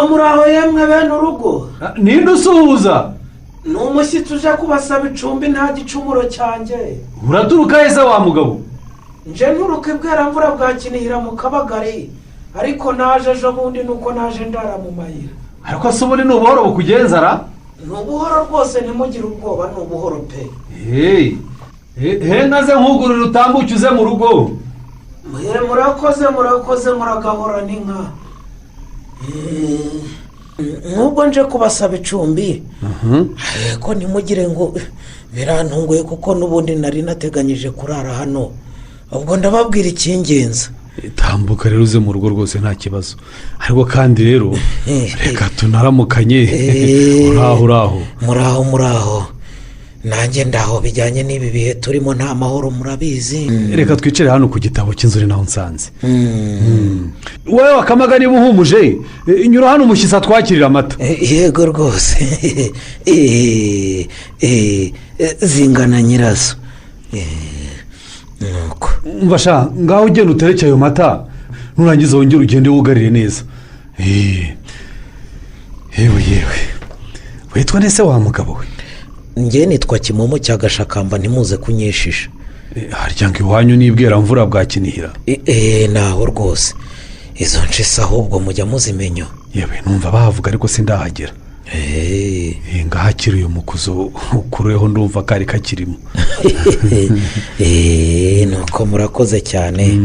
muraho yemwe bene urugo. Ninde usuhuza? Ni umushyitsi uje kubasaba icumbi nta gicumuro cyanjye. Uraturuka heza wa mugabo? Nje nturuka ibweramvura bwa Kinihira mu Kabagari, ariko naje ejo bundi nuko naje ndara mu mayira. Ariko se ubundi ni ubuhoro bukugenzara? Ni ubuhoro rwose, ntimugire ubwoba, ni ubuhoro pe. Naze nkugurira utambuke uze mu rugo. murakoze muragahora n'inka. Nubwo nje kubasaba icumbi, ko ntimugire ngo birantunguye kuko n'ubundi nari nateganyije kurara hano. Ubwo ndababwira icy'ingenzi. Tambuka rero uze mu rugo rwose nta kibazo. Ariko kandi rero reka tunaramukanye. Uraho. Muraho. Nanjye ndaho bijyanye n'ibi bihe turimo nta mahoro murabizi. Reka twicare hano ku gitabo cy'inzu naho nsanze. Wowe wakamaga niba uhumuje, inyura hano umushyitsi atwakirira amata. Yego rwose. Zingana nyirazo. Nuko Mbasha ngaho ugenda utereke ayo mata, nurangiza wongere ugende wugarire neza. Yewe. Witwa nese wa mugabo we? Njye nitwa Kimomo cyagashakamba ntimuze kunyeshisha. Harya ngo iwanyu n'ibweramvura bwa Kinihira? Naho rwose. Izo nshisa ahubwo mujya muzimenya. Yewe numva bahavuga ariko sindahagera. Ngahakira uyu mukuzo ukureho ndumva kari kakirimo. Nuko murakoze cyane.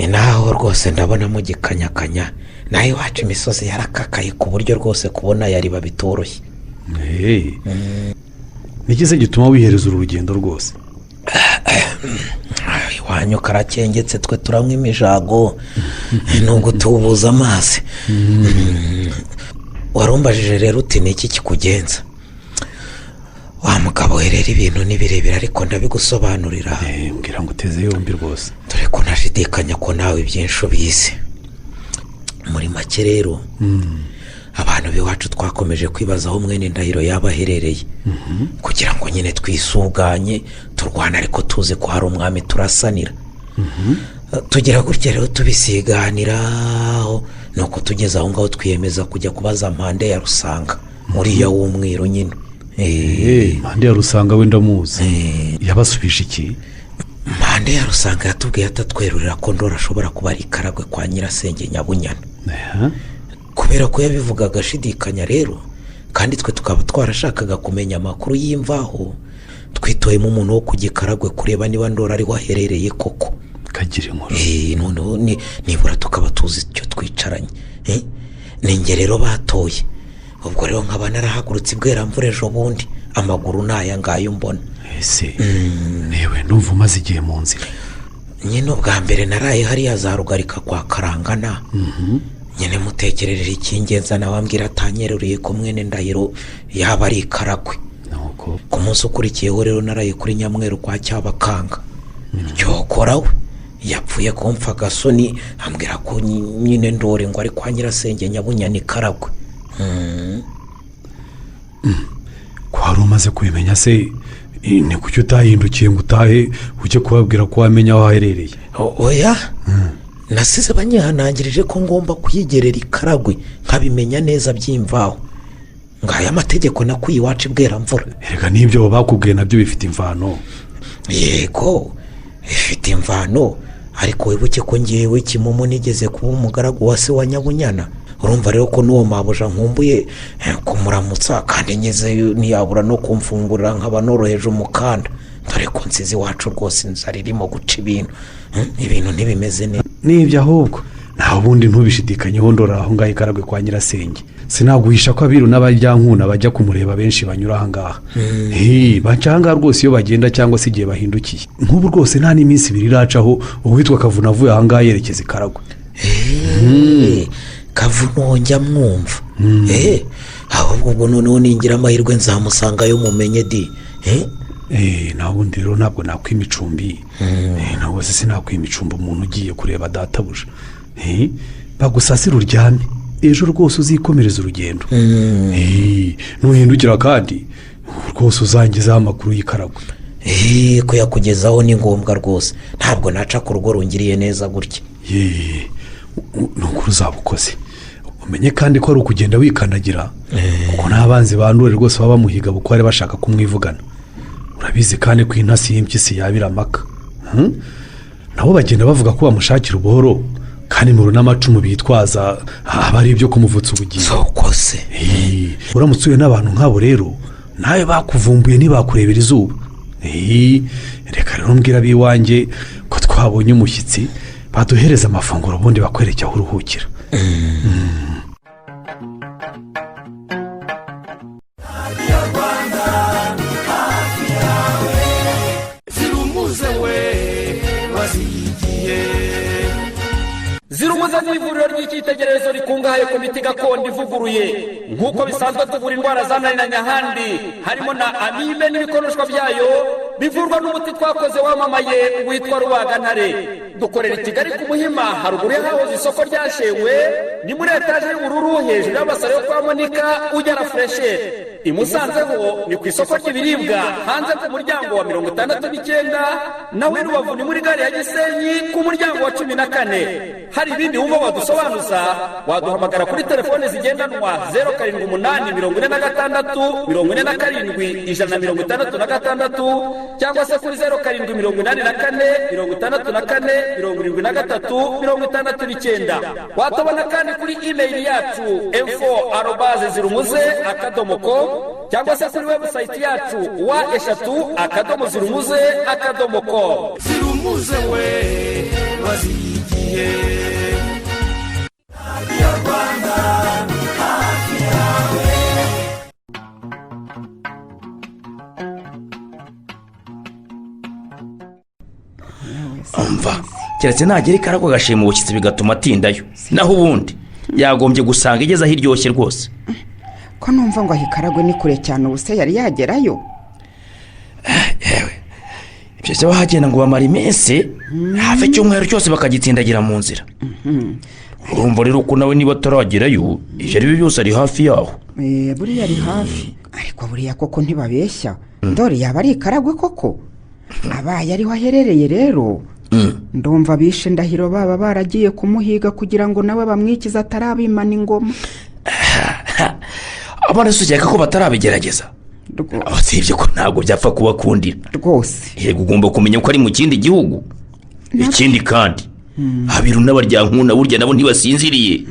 Naho rwose ndabona mugikanyakanya. Naho iwacu imisozi yarakakaye ku buryo rwose kubona yari babitoroshye. Nigeze gituma wihereza urugendo rwose? Iwanyu karakengetse, twe turamwe imijago nubwo tubuza amazi. Warumbajije rero uti niki kikugenza? Wa mugabo rero ibintu nibirebera ariko ndabigusobanurira. Mbwira ngo uteze yombi rwose. Dore ko nashidikanya ko nawe byinshi ubizi. Muri make rero abantu biwacu twakomeje kwibaza aho mwene Ndahiro yaba aherereye, kugira ngo nyine twisuganye turwana ariko tuze ko hari umwami turasanira. Tugira gutya rero tubisiganiraho, nuko tugeze aho ngaho twiyemeza kujya kubaza Mpande ya Rusanga, uriya w'umwiru nyine. Mpande ya Rusanga wenda muzi. Yabasubije iki? Mpande ya Rusanga yatubwiye atatwerurira ko Ndora ashobora kuba ari Karagwe kwa Nyirasenge Nyabunyana. Kubera ko yabivugaga ashidikanya rero, kandi twe tukaba twarashakaga kumenya amakuru y'imvaho, twitoyemo umuntu wo kugikaragwe kureba niba Ndora ari waherereye koko. Kagira inkuru. Noneho nibura tukaba tuzi icyo twicaranye. Ninge rero batoye. Ubwo rero nkaba narahagurutse ibweramvura ejo bundi, amaguru naya ngayo mbona. Newe ndumva umaze igihe mu nzira. Nyine ubwa mbere naraye hariya za Rugarika kwa Karangana. Nyine mutekererera icy'ingenzi nawambwira atanyeruriye ko mwene Ndahiro yaba ari Karagwe. Ku munsi ukurikiyeho rero naraye kuri Nyamweru kwa Cyabakanga. Cyokora we yapfuye kumfa agasoni, ambwira ko nyine Ndore ngo ari kwa Nyirasenge Nyabunyana Karagwe. Ko hari umaze kubimenya se, ni kuki utahindukiye ngo utahe ujye kubabwira ko wamenya aho aherereye? Oya, nasize banyihanangirije ko ngomba kuyigerera Karagwe nkabimenya neza by'imvaho. Ngaya amategeko nakuye iwacu ibweramvura. Erega n'ibyo bakubwiye nabyo bifite imvano. Yego bifite imvano, ariko wibuke ko ngewe Kimomo nigeze kuba umugaragu wa se wa Nyabunyana. Urumva rero ko n'uwo mabuja nkumbuye kumuramutsa, kandi ngeze ntiyabura no kumfungurira nkaba noroheje umukanda. dore ko nsize iwacu rwose inzara irimo guca ibintu ntibimeze neza. nibyo ahubwo nta bundi ntubishidikanyeho ndora aho ngaho ikaragwe kwa nyirasenge sinaguhisha ko abiru n'abajyankuna bajya kumureba benshi banyura aha ngaha baca aha ngaha rwose iyo bagenda cyangwa se igihe bahindukiye nk'ubu rwose nta n'iminsi ibiri iracaho uwitwa Kavuna avuye aha ngaha yerekeza ikaragwe. Kavuna njya mwumva ahubwo ubwo noneho ningira amahirwe nzamusangayo mumenye di. nta bundi rero ntabwo nakwima icumbi ntabwo se sinakwima icumbi umuntu ugiye kureba databuja bagusasira uryame ejo rwose uzikomereza urugendo nuhindukira kandi rwose uzangezaho amakuru y'ikaragwe. kuyakugezaho ni ngombwa rwose ntabwo naca ku rugo rungiriye neza gutya. ni ukuri uzaba ukoze umenye kandi ko ari ukugenda wikandagira kuko n'abanzi bandure rwose baba bamuhiga bukware bashaka kumwivugana. urabizi kandi ko intasi y'impyisi yabira amaka nabo bagenda bavuga ko bamushakira ubuhoro kandi mu n'amacumu bitwaza aba ari ibyo kumuvutsa ubugingo. sokose uramutse uhuye n'abantu nk'abo rero nawe bakuvumbuye ntibakurebera izuba. reka rero mbwira ab'iwanjye ko twabonye umushyitsi baduhereza amafunguro ubundi bakwerekeye aho uruhukira. zirumuze n'ivuriro ry'icyitegererezo rikungahaye ku miti gakondo ivuguruye nk'uko bisanzwe tuvura indwara zananiranye ahandi harimo na amibe n'ibikonoshwa byayo bivurwa n'umuti twakoze wamamaye witwa rubagantare. dukorera i Kigali ku Muhima haruguru y'ahahoze isoko ryashewe ni muri etaje y'ubururu hejuru y'abasare yo kwa Monika ugera furesheri. i Musanze ho ni ku isoko ry'ibiribwa hanze ku muryango wa 69 nawe i Rubavu ni muri gare ya Gisenyi ku muryango wa 14. hari ibindi wumva wadusobanuza waduhamagara kuri telefone zigendanwa 0788444756 cyangwa se kuri 0784647473 watubona kandi kuri email yacu info@zirumuze.com cyangwa se kuri website yacu wa@zirumuze.com. zirumuze we wazigiye Rwanda hafi yawe. umva keretse nagera ikaragwe agashima ubushyitsi bigatuma atindayo naho ubundi yagombye gusanga igeze aho iryoshye rwose. ko numva ngo ikaragwe ni kure cyane ubuse yari yagerayo. yewe ibyo se bahagenda ngo bamara iminsi hafi icyumweru cyose bakagitsindagira mu nzira. urumva rero ko nawe niba ataragerayo ibyo ari byo byose ari hafi yaho. buriya ari hafi ariko buriya koko ntibabeshya ndore yaba ari ikaragwe koko abaye ariho aherereye rero ndumva bishe ndahiro baba baragiye kumuhiga kugira ngo nawe bamwikize atarabimana ingoma. amaraso ukeka ko batarabigerageza usibye ko ntabwo byapfa kubakundira rwose. yego ugomba kumenya ko ari mu kindi gihugu ikindi kandi abiru n'abaryankuna burya nabo ntibasinziriye.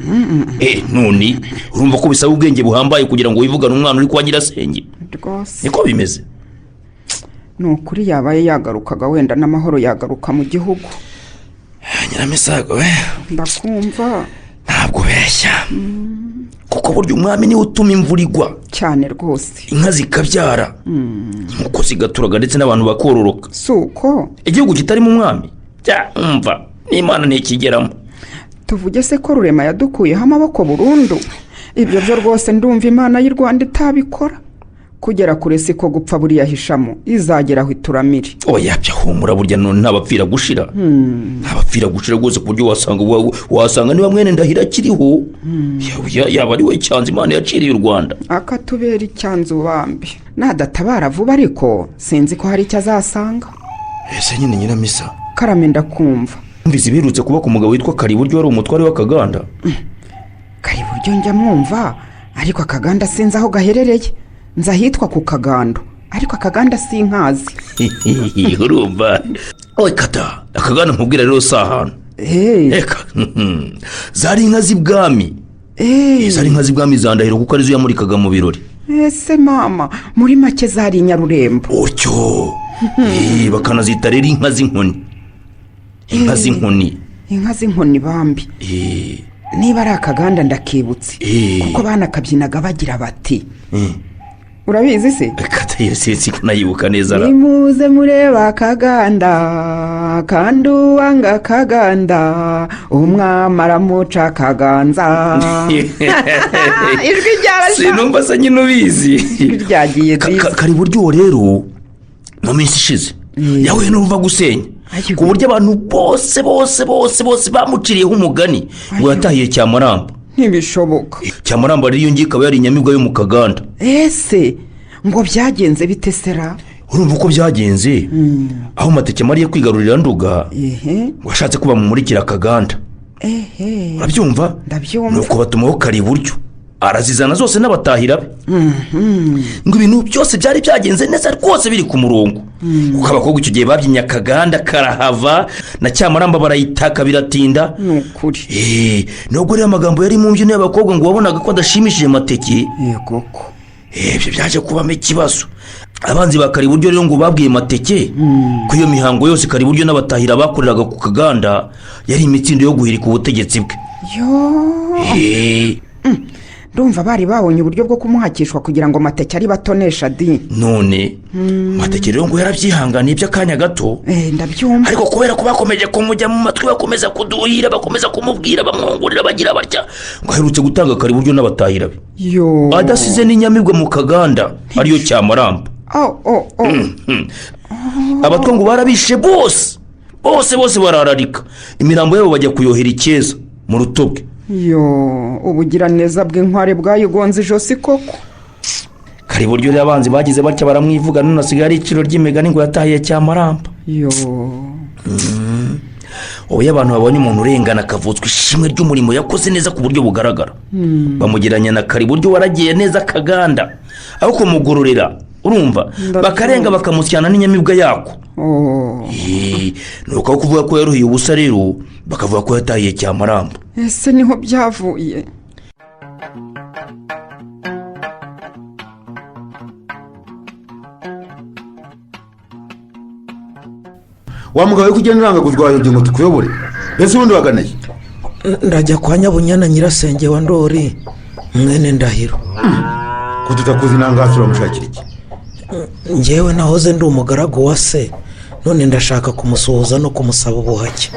none urumva ko bisaba ubwenge buhambaye kugira ngo wivugane umwana uri kwa nyirasenge rwose. niko bimeze. ni ukuri yabaye yagarukaga wenda n'amahoro yagaruka mu gihugu. nyiramisago we ndakumva ntabwo beshya kuko burya umwami niwe utuma imvura igwa cyane rwose inka zikabyara nk'uko zigaturaga ndetse n'abantu bakororoka. si uko igihugu kitarimo umwami umva n'imana ntikigeramo. tuvuge se ko rurema yadukuyeho amaboko burundu ibyo byo rwose ndumva imana y'u Rwanda itabikora. kugera kure siko gupfa buriya hishamo izagera aho ituramire. oya byahumura burya none ntabapfira gushira ntabapfira gushira rwose ku buryo wasanga niba mwene ndahira akiriho yaba ari we cyanze imana yaciriye u Rwanda akatubera icyanzu bambi nadatabara vuba ariko sinzi ko hari icyo azasanga. ese nyine nyiramisa karame ndakumva. mbizi birutse kuba ku mugabo witwa Kariburyo wari umutware w'Akaganda. Kariburyo njya mwumva ariko Akaganda sinzi aho gaherereye nzahitwa ku Kagando ariko Akaganda sinkazi. urumva oye kata Akaganda nkubwira rero si ahantu. eka zari inka z'ibwami zari inka z'ibwami zandahiro kuko arizo yamurikaga mu birori. ese mama muri make zari inyarurembo utyo bakanazita rero inka z'inkoni inka z'inkoni inka z'inkoni bambi niba ari akaganda ndakibutse kuko banakabyinaga bagira bati urabizi se kateye sesi kunayibuka neza nimuze mureba akaganda kandi uwanga akaganda umwami aramuca akaganza ijwi ryarashaka sinumva se nyine ubizi ijwi ryagiye kari buryo rero mu minsi ishize yahuye n'uruva gusenya ku buryo abantu bose bamuciriyeho umugani ngo yatahiye Cyamaramba ntibishoboka Cyamaramba rero iyo ngiye ikaba yari inyamibwa yo mu kaganda ese ngo byagenze bite sera urumva uko byagenze aho Mateke mariye kwigarurira Nduga washatse kuba mumurikira akaganda urabyumva nuko batumaho kari buryo arazizana zose n'abatahira be ngo ibintu byose byari byagenze neza rwose biri ku murongo kuko abakobwa icyo gihe babyinnye akaganda karahava na Cyamaramba barayitaka biratinda nukuri nubwo rero amagambo yari mu mbyino y'abakobwa ngo wabonaga ko adashimishije Mateke yego ibyo byaje kubamo ikibazo abanzi ba kari buryo rero ngo babwiye Mateke ko iyo mihango yose kari buryo n'abatahira bakoreraga ku kaganda yari imitsindo yo guhirika ubutegetsi bwe ndumva bari babonye uburyo bwo kumuhakishwa kugira ngo Mateke ari batonesha di none Mateke rero ngo yarabyihanganiye by'akanya gato ndabyumva ariko kubera ko bakomeje kumujya mu matwi bakomeza kuduhira bakomeza kumubwira bamwongorera bagira batya ngo aherutse gutanga kari buryo n'abatahira be adasize n'inyamibwa mu kaganda ariyo Cyamaramba abatwa ngo barabishe bose barararika imirambo yabo bajya kuyohera icyeza mu rutobwe ubugiraneza bw'inkware bwayigonze ijosi koko kari buryo rero abanzi bagize batya baramwivuga none asigaye ari iciro ry'imigani ngo yatahiye Cyamaramba ubu iyo abantu babonye umuntu urengana akavutswa ishimwe ry'umurimo yakoze neza ku buryo bugaragara bamugeranya na kari buryo waragiye neza akaganda aho kumugororera urumva bakarenga bakamusyana n'inyamibwa yako nuko aho kuvuga ko yaruhiye ubusa rero bakavuga ko yatahiye Cyamaramba ese niho byavuye wa mugabo we kugenda urangaguzwa wayobye ngo tukuyobore mbese ubundi waganaye ndajya kwa Nyabunyana nyirasenge wa Ndori mwene Ndahiro ko tutakuzi nangaha turamushakira iki njyewe nahoze ndi umugaragu wa se none ndashaka kumusuhuza no kumusaba ubuhake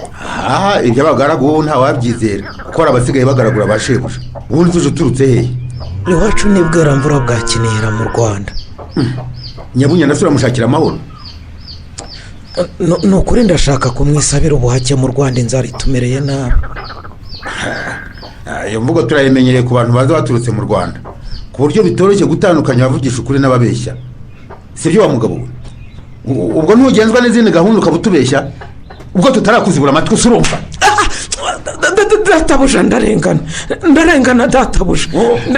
ibyo abagaragu wowe ntawabyizera kuko hari abasigaye bagaragura ba shebuja ubundi tuje uturutse hehe iwacu ni bweramvura bwa Kinihira mu Rwanda Nyabunyana turamushakira amahoro ni ukuri ndashaka kumwisabira ubuhake mu Rwanda inzara itumereye nabi iyo mvugo turayimenyereye ku bantu baza baturutse mu Rwanda ku buryo bitoroshye gutandukanya abavugisha ukuri n'ababeshya si byo wa mugabo we ubwo ntugenzwa n'izindi gahunda ukaba utubeshya ubwo tutarakuzibura amatwi urumva databuja ndarengana databuja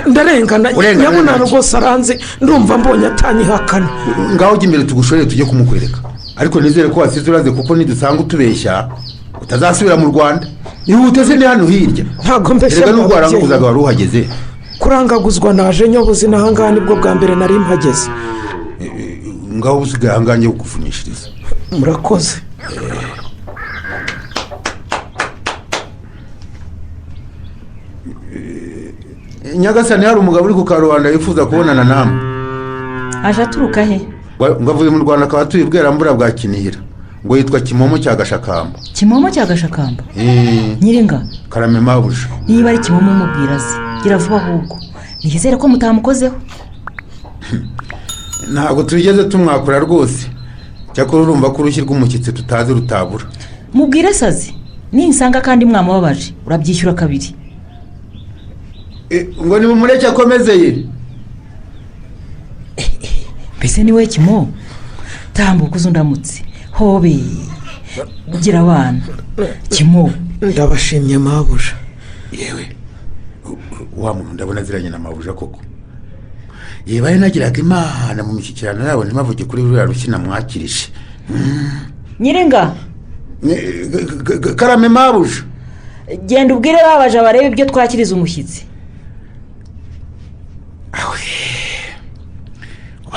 ndarengana Nyamunana rwose aranze ndumva mbonye atanyihakana ngaho ujya imbere tugushorere tujye kumukwereka ariko nizere ko wasize uraze kuko nidusanga utubeshya utazasubira mu Rwanda ihute se ni hano hirya ntabwo mbeshya reka n'ubwo warangaguzaga wari uhageze kurangaguzwa naje nyobozi n'ahangaha nibwo bwa mbere nari mpageze ngaho usigaye ahangaha ngiye kukuvunishiriza murakoze Nyagasani hari umugabo uri ku karubanda yifuza kubonana namwe aje aturuka he ngo avuye mu Rwanda akaba atuye Bwerambura bwa Kinihira ngo yitwa Kimomo cya Gashakamba Kimomo cya Gashakamba Nyiringa karame mabuja niba ari Kimomo mubwira azi gira vuba ahubwo nizere ko mutamukozeho ntabwo tugeze tumwakura rwose cyakora urumva ko urushyi rw'umushyitsi tutazi rutabura mubwire sazi ninsanga kandi mwamubabaje urabyishyura kabiri ngo ni mumureke akomezeye mbese ni we Kimo tambuka uzundamutse hobe gira abana Kimo ndabashimye mabuja yewe wa muntu ndabona ziranye na mabuja koko yebaye nagiraga imana mu mishyikirano yabo ntibavuge kuri ruriya rukina mwakirije Nyiringa karame mabuja genda ubwire babaje barebe ibyo twakiriza umushyitsi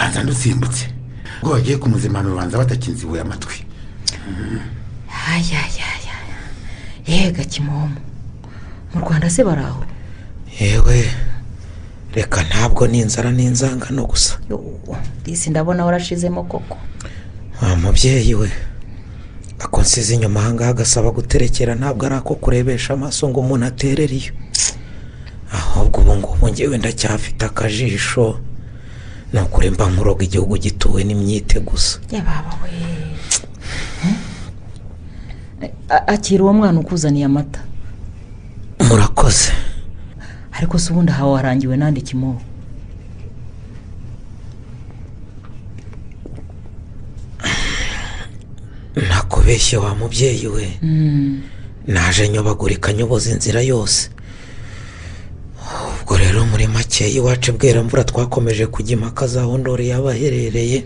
banza ndusimbutse ubwo bagiye kumuzimana ubanza batakinzibuye amatwi. yega Kimomo, mu Rwanda se baraho? yewe reka ntabwo n'inzara n'inzangano gusa. disi ndabona warashizemo koko. wa mubyeyi we ako nsize inyuma ahangaha agasaba guterekera ntabwo ari ako kurebesha amaso ngo umuntu aterere iyo, ahubwo ubu ngubu ngewe ndacyafite akajisho ni ukuri mba nkuroga igihugu gituwe n'imyite gusa. yababa we akira uwo mwana ukuzaniye amata. murakoze. ariko se ubundi aha warangiwe nande Kimomo? ntakubeshye wa mubyeyi we, naje nyobagurika nyoboza inzira yose. ubwo rero muri make iwacu bwera mvura twakomeje kujya impaka zaho ndore yaba aherereye,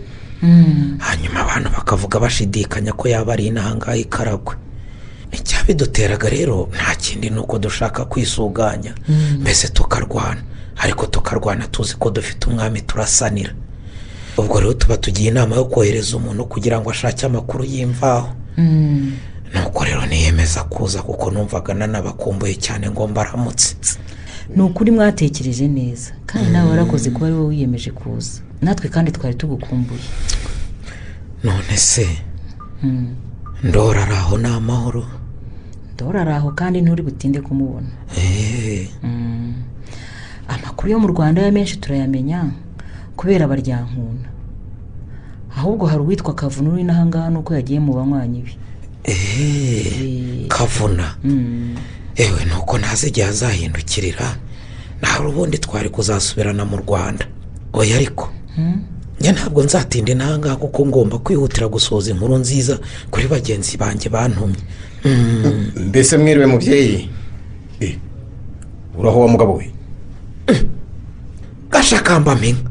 hanyuma abantu bakavuga bashidikanya ko yaba ari inahangaha ikaragwe. icyabiduteraga rero nta kindi ni uko dushaka kwisuganya, mbese tukarwana, ariko tukarwana tuzi ko dufite umwami turasanira. ubwo rero tuba tugiye inama yo kohereza umuntu kugira ngo ashake amakuru y'imvaho. nuko rero niyemeza kuza kuko numvaga nanabakumbuye cyane ngo mbaramutse. ni ukuri mwatekereje neza kandi nawe warakoze kuba ari wowe wiyemeje kuza, natwe kandi twari tugukumbuye. none se ndora araho ni amahoro? ndora araho kandi nturi butinde kumubona. amakuru yo mu Rwanda ya menshi turayamenya kubera baryankuna, ahubwo hari uwitwa Kavuna uri n'ahangaha nuko yagiye mu banywanyi be. Kavuna ewe nuko ntazi igihe azahindukirira, naho ubundi twari kuzasubirana mu Rwanda. oya ariko njye ntabwo nzatinda n'ahangaha kuko ngomba kwihutira gusoza inkuru nziza kuri bagenzi banjye bantumye. mbese mwiriwe mubyeyi? uraho wa mugabo we? gashakamba mpinga.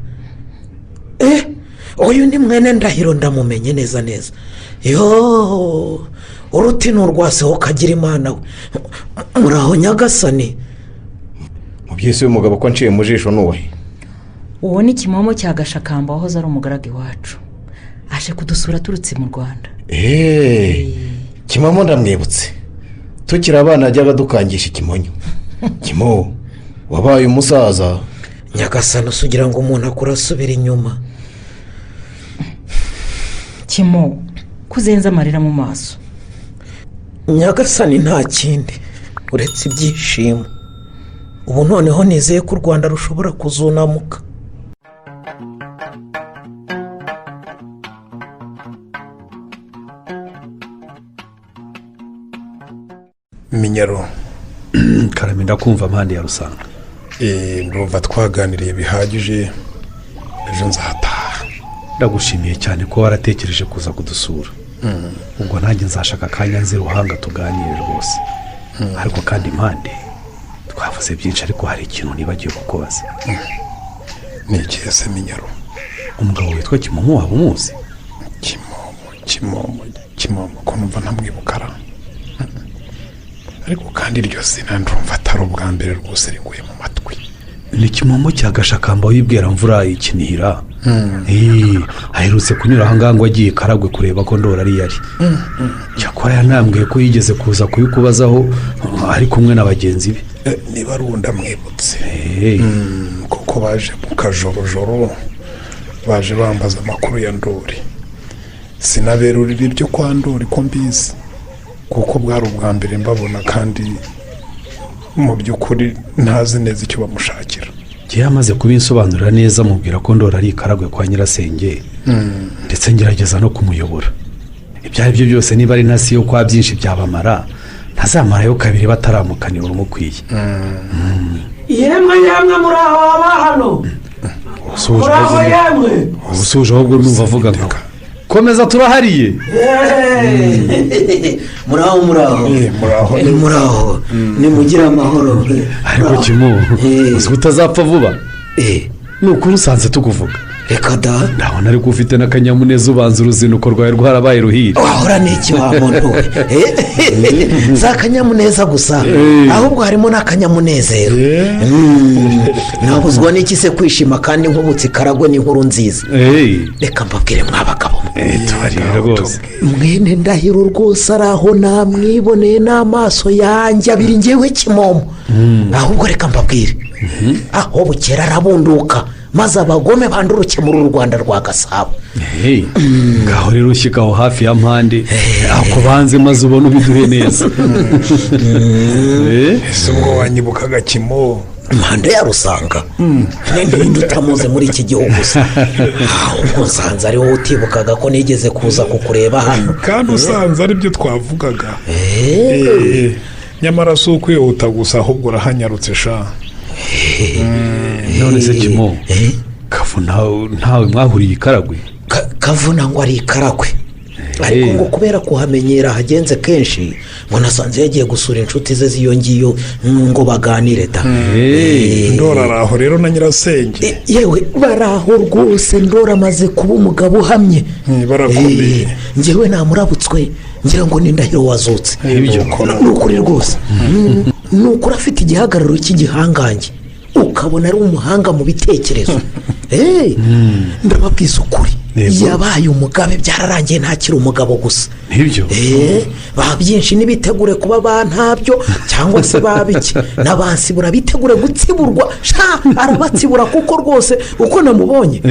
uyu ni mwene Ndahiro, ndamumenye neza neza. uruti n'urwaseho kagira imana we. muraho nyagasani? mubyeyi se w'umugabo ko nciye mu jisho n'uwe? uwo ni Kimomo cya Gashakamba wahoze ari umugaragu iwacu, aje kudusura turutse mu Rwanda. Kimomo ndamwibutse, tukiri abana yajyaga dukangisha ikimonyo. Kimo wabaye umusaza. nyagasani usugira ngo umuntu akura asubira inyuma. Kimo kuzenza amarira mu maso. nyagasani nta kindi uretse ibyishimo. ubu noneho nizeye ko u Rwanda rushobora kuzunamuka. minyaro karame ndakumva mpande ya Rusanga. ndumva twaganiriye bihagije, ejo nzataha. ndagushimiye cyane ko waratekereje kuza kudusura. ubwo nanjye nzashaka akanya nzi ruhanga tuganire rwose. ariko kandi mpande twavuze byinshi, ariko hari ikintu nibagiwe kukubaza. ni ikihe se minyaro? umugabo witwa Kimomo waba umuzi? Kimomo ko numva ntamwibukara, ariko kandi iryo zina ndumva atari ubwa mbere rwose ringuye mu matwi. ni Kimomo cya Gashakamba wibwira mvura ikinihira. aherutse kunyura ahangaha ngo agiye karagwe kureba ko ndora ari yari. cyakora yanambwiye ko yigeze kuza kubikubazaho ari kumwe na bagenzi be. niba ari uwo ndamwibutse kuko baje mu kajorojoro, baje bambaza amakuru ya ndori. sinaberurira ibyo kwa ndori ko mbizi kuko bwari ubwa mbere mbabona, kandi mu by'ukuri ntazi neza icyo bamushakira. njye yamaze kubinsobanurira neza, mubwira ko ndora ari ikaragwe kwa nyirasenge, ndetse ngerageza no kumuyobora. ibyo ari byo byose niba ari ntasi yo kwa byinshi byabamara, ntazamarayo kabiri bataramukanira umukwiye. yemwe muri aho baba hano? usuje ahubwo numva avuga nkawe. komeza turahariye. muraho nimugire amahoro. ariko Kimo uzi utazapfa vuba. ni ukuri usanze tukuvuga. reka da ndabona ariko ufite n'akanyamuneza ubanza uruzinduko rwawe rwarabaye ruhire wahora n'iki wa muntu we si akanyamuneza gusa ahubwo harimo n'akanyamunezero ntabuzwa n'iki se kwishima kandi nk'ubutsi karagwe n'inkuru nziza reka mbabwire mwabagabo tubarira rwose mwene ndahiro rwose ari aho namwiboneye n'amaso yanjye abiri ngewe Kimomo ahubwo reka mbabwire aho bukera arabunduka maze abagome banduruke muri uru Rwanda rwa Gasabo ngaho rero ushyika aho hafi ya mpande ako banze maze ubona ubiduhe neza ese ubwo wanyibukaga Kimo impande ya Rusanga n'indi utamuze muri iki gihugu se ahubwo usanze ari wowe utibukaga ko nigeze kuza kukureba hano kandi usanze ari byo twavugaga nyamara si ukwihuta gusa ahubwo urahanyarutse sha none se Kimo kavu ntawe mwahuriye ikaragwe kavuna ngo ari ikaragwe ariko ngo kubera kuhamenyera hagenze kenshi ngo nasanze yagiye gusura inshuti ze z'iyo ngiyo ngo baganire da ndora araho rero na nyirasenge yewe baraho rwose ndora amaze kuba umugabo uhamye barakomeye ngewe namurabutswe ngira ngo ni Ndahiro wazutse ni ukuri rwose ni ukuri afite igihagararo cy'igihangange ukabona ari umuhanga mu bitekerezo ndababwiza ukuri yabaye umugabe byararangiye ntakiri umugabo gusa nibyo ba byinshi n'ibitegure kuba ba ntabyo cyangwa se babiki n'abansibura bitegure gutsiburwa arabatsibura kuko rwose uko namubonye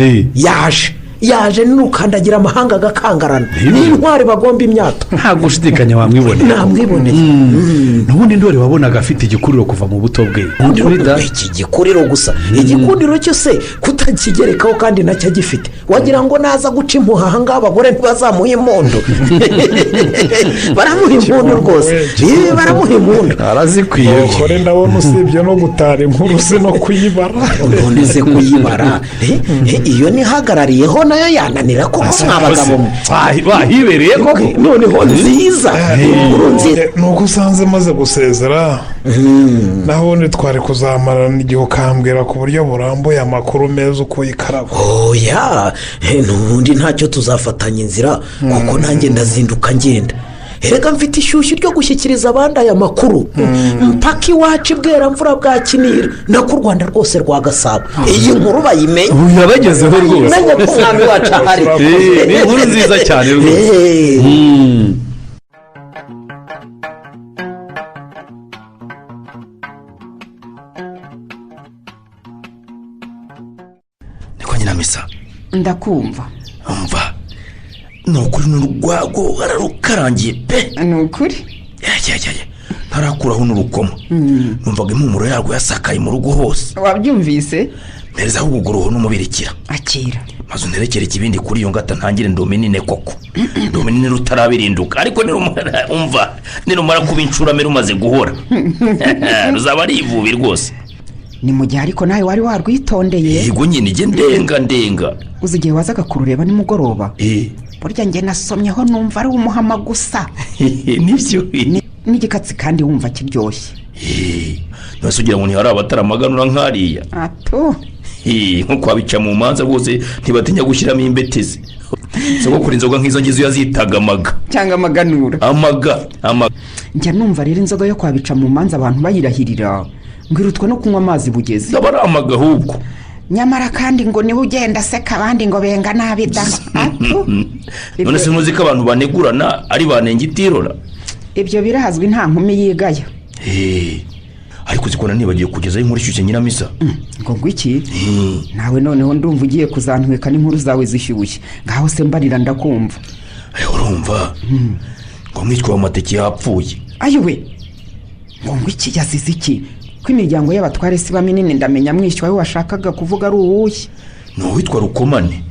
yaje n'ukandagira amahanga agakangarana n'intwari bagomba imyato nta gushidikanya wamwiboneye namwiboneye n'ubundi ndori wabonaga afite igikuriro kuva mu buto bwe iki gikuriro gusa igikundiro cyo se kutakigerekaho kandi nacyo agifite wagira ngo naza guca impuha aha ngaha abagore ntibazamuha impundu baramuha impundu rwose baramuha impundu arazikwiye kore ndabona usibye no gutara inkuru se no kuyibara ubundi se kuyibara iyo nihagarariyeho nayo yananira ko mwabagabo bahibereye koko noneho nziza ni uko usanze maze gusezera naho ubundi twari kuzamarana igihe ukambwira ku buryo burambuye amakuru meza uko ikaraba oya n'ubundi ntacyo tuzafatanya inzira kuko nanjye ndazinduka ngenda erega mfite ishyushyu ryo gushyikiriza abandi aya makuru mpaka iwacu ibwera mvura bwa Kinira nako u Rwanda rwose rwa Gasabo iyi nkuru bayimenye ubu yabagezeho rwose menye ko umwami wacu ahari ni inkuru nziza cyane rwose niko nyiramisa ndakumva umva ni ukuri n'urwago ararukarangiye pe ni ukuri ntarakuraho n'urukoma numvaga impumuro yarwo yasakaye mu rugo hose wabyumvise mperezaho ubugoroho n'umubirikira akira maze unterekere ikibindi kuri iyo ngata ntangire ndomenine koko ndomenine rutarabirinduka ariko nirumara kuba incurame rumaze guhora ruzaba ari ivubi rwose ni mu gihe ariko nawe wari warwitondeye yego nyine ijye ndenga uzi igihe wazaga kurureba nimugoroba burya njye nasomyeho numva ari umuhama gusa nibyo n'igikatsi kandi wumva kiryoshye ntibase ugira ngo ntihari abataramaganura nk'ariya nk'uko wabica mu manza rwose ntibatinya gushyiramo imbetezi sogokuru inzoga nk'izo ngizo yazitaga amaga cyangwa amaganura amaga njya numva rero inzoga yo kwabica mu manza abantu bayirahirira ngo irutwe no kunywa amazi bugeze aba ari amaga ahubwo nyamara kandi ngo niba ugenda aseka abandi ngo benga nabi da none se ntuzi ko abantu banegurana ari banenga itirora ibyo birazwi nta nkumi yigaya ariko zikora nibagiye kugezaho inkuru ishyushye nyiramisa ngo ngwiki nawe noneho ndumva ugiye kuzantweka n'inkuru zawe zishyushye ngaho se mbarira ndakumva urumva ngo mwitwe w'amateke yapfuye ayiwe ngo ngwiki yazize iki ko imiryango y'abatware siba minini ndamenya mwishywa we washakaga kuvuga ari uwuhe ni uwitwa Rukomane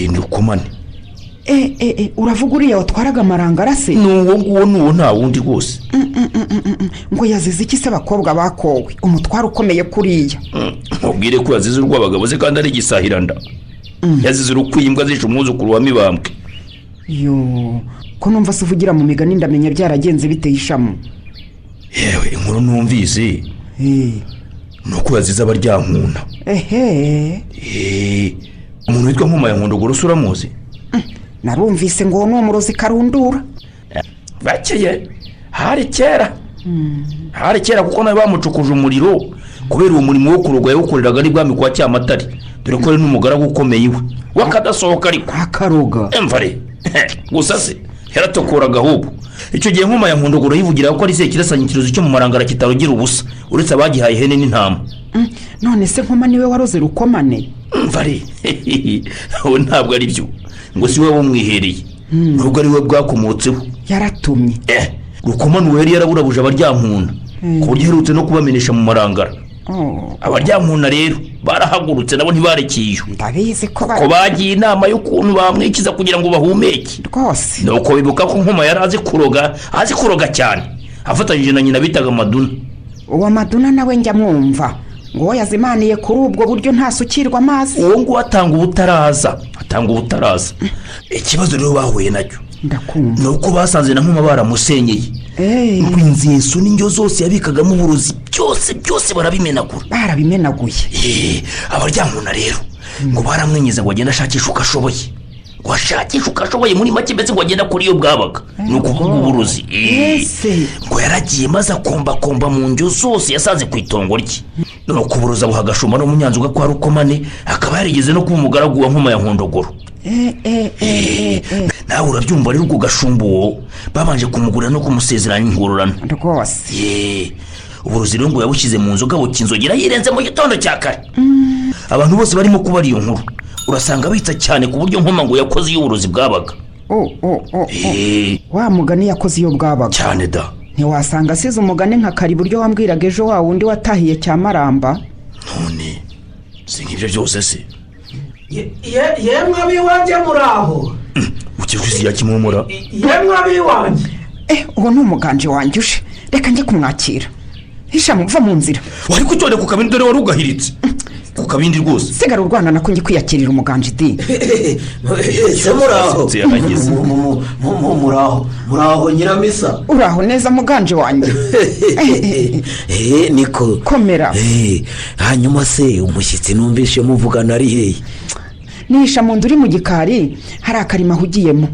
ni Rukomane uravuga uriya watwaraga amarangara se ni uwo nguwo n'uwo nta wundi rwose ngo yazize iki se abakobwa bakowe umutwaro ukomeye kuriya mubwire ko yazize urw'abagabo ze kandi ari igisahiranda yazize urukwiyimbwa zishe umwuzukuru wa Mibambwe ko numva se uvugira mu migani ndamenya byaragenze biteye ishamo yewe inkuru numvise ni uko yazize abaryankuna. Umuntu witwa nk'umunyarwanda se uramuzi? narumvise ngo ni umurozi karundura. Bakeye hari kera kuko nawe bamucukuje umuriro kubera uwo murimo wo kuroga yawukoreraga ari bwami kwa Cyamatare, dore ko ari n'umugaragu ukomeye iwe wakadasohoka ariko akaroga Mbere gusa se yaratokoraga ahubwo. Icyo gihe nk'umunyarwanda yivugira ko ari sekirasanyikirizo cyo mu marangara kitarugira ubusa uretse abagihaye ihene n'intama. none se nkoma niwe waroze rukomane? Mbere wowe ntabwo ari byo, ngo si wowe wamwihereye, nubwo ari we bwakomotseho. yaratumye rukomane uwo yari yaraburabuje abaryankuna ku buryo aherutse no kubamenesha mu marangara. abaryankuna rero barahagurutse nabo ntibarekeye iyo, ndabizi ko bagiye inama y'ukuntu bamwikiza kugira ngo bahumeke rwose. nuko bibuka ko nkoma yari azi kuroga cyane afatanyije na nyina bitaga Maduna. uwo Maduna nawe njya mwumva ngo yazimaniye kuri ubwo buryo ntasukirwa amazi. uwo ngo atanga ubutaraza ikibazo rero bahuye nacyo ndakumva nuko basanze na nkoma baramusenyeye ngo inzeso n'indyo zose yabikagamo uburozi byose barabimenaguye. abaryankuna rero ngo baramwenyeza ngo agende ashakisha uko ashoboye muri make mbese ngo agende kuri iyo bwabaga ni ukuvuga uburozi. ngo yaragiye maze akombakomba mu ndyo zose yasanze ku itongo rye, nuko uburozi abuha agashumba n'umunyanzuga kwa Rukomane, akaba yarigeze no kuba umugaragu wa nkoma ya Nkondogoro. nawe urabyumva rero ubwo gashumba uwo babanje kumugurira no kumusezeranya ingororano rwose. uburozi rero ngo yabushyize mu nzoga bukinzogera yirenze mu gitondo cya kare. abantu bose barimo kubara iyo nkuru urasanga bitsa cyane ku buryo nkoma ngo yakoze iyo uburozi bwabaga. wa mugani yakoze iyo bwabaga cyane da. ntiwasanga asize umugani nka kari buryo wambwiraga ejo wa wundi watahiye cya Maramba. none si nk'ibyo byose se yemwe abiwanjye muraho ukikwizi ya Kimomo yemwe abiwanjye. uwo ni umuganje wanjye uje, reka njye kumwakira. hisha muva mu nzira. wari kucyone ku kabindi dore wari ugahiritse ku kabindi rwose. sigara urwana nako njye kwiyakirira umuganje di. ese muraho nyiramisa. uraho neza muganje wanjye. niko komera. hanyuma se umushyitsi numvise muvugana ari hehe? nihisha mu nzu uri mu gikari hari akarima ahugiyemo.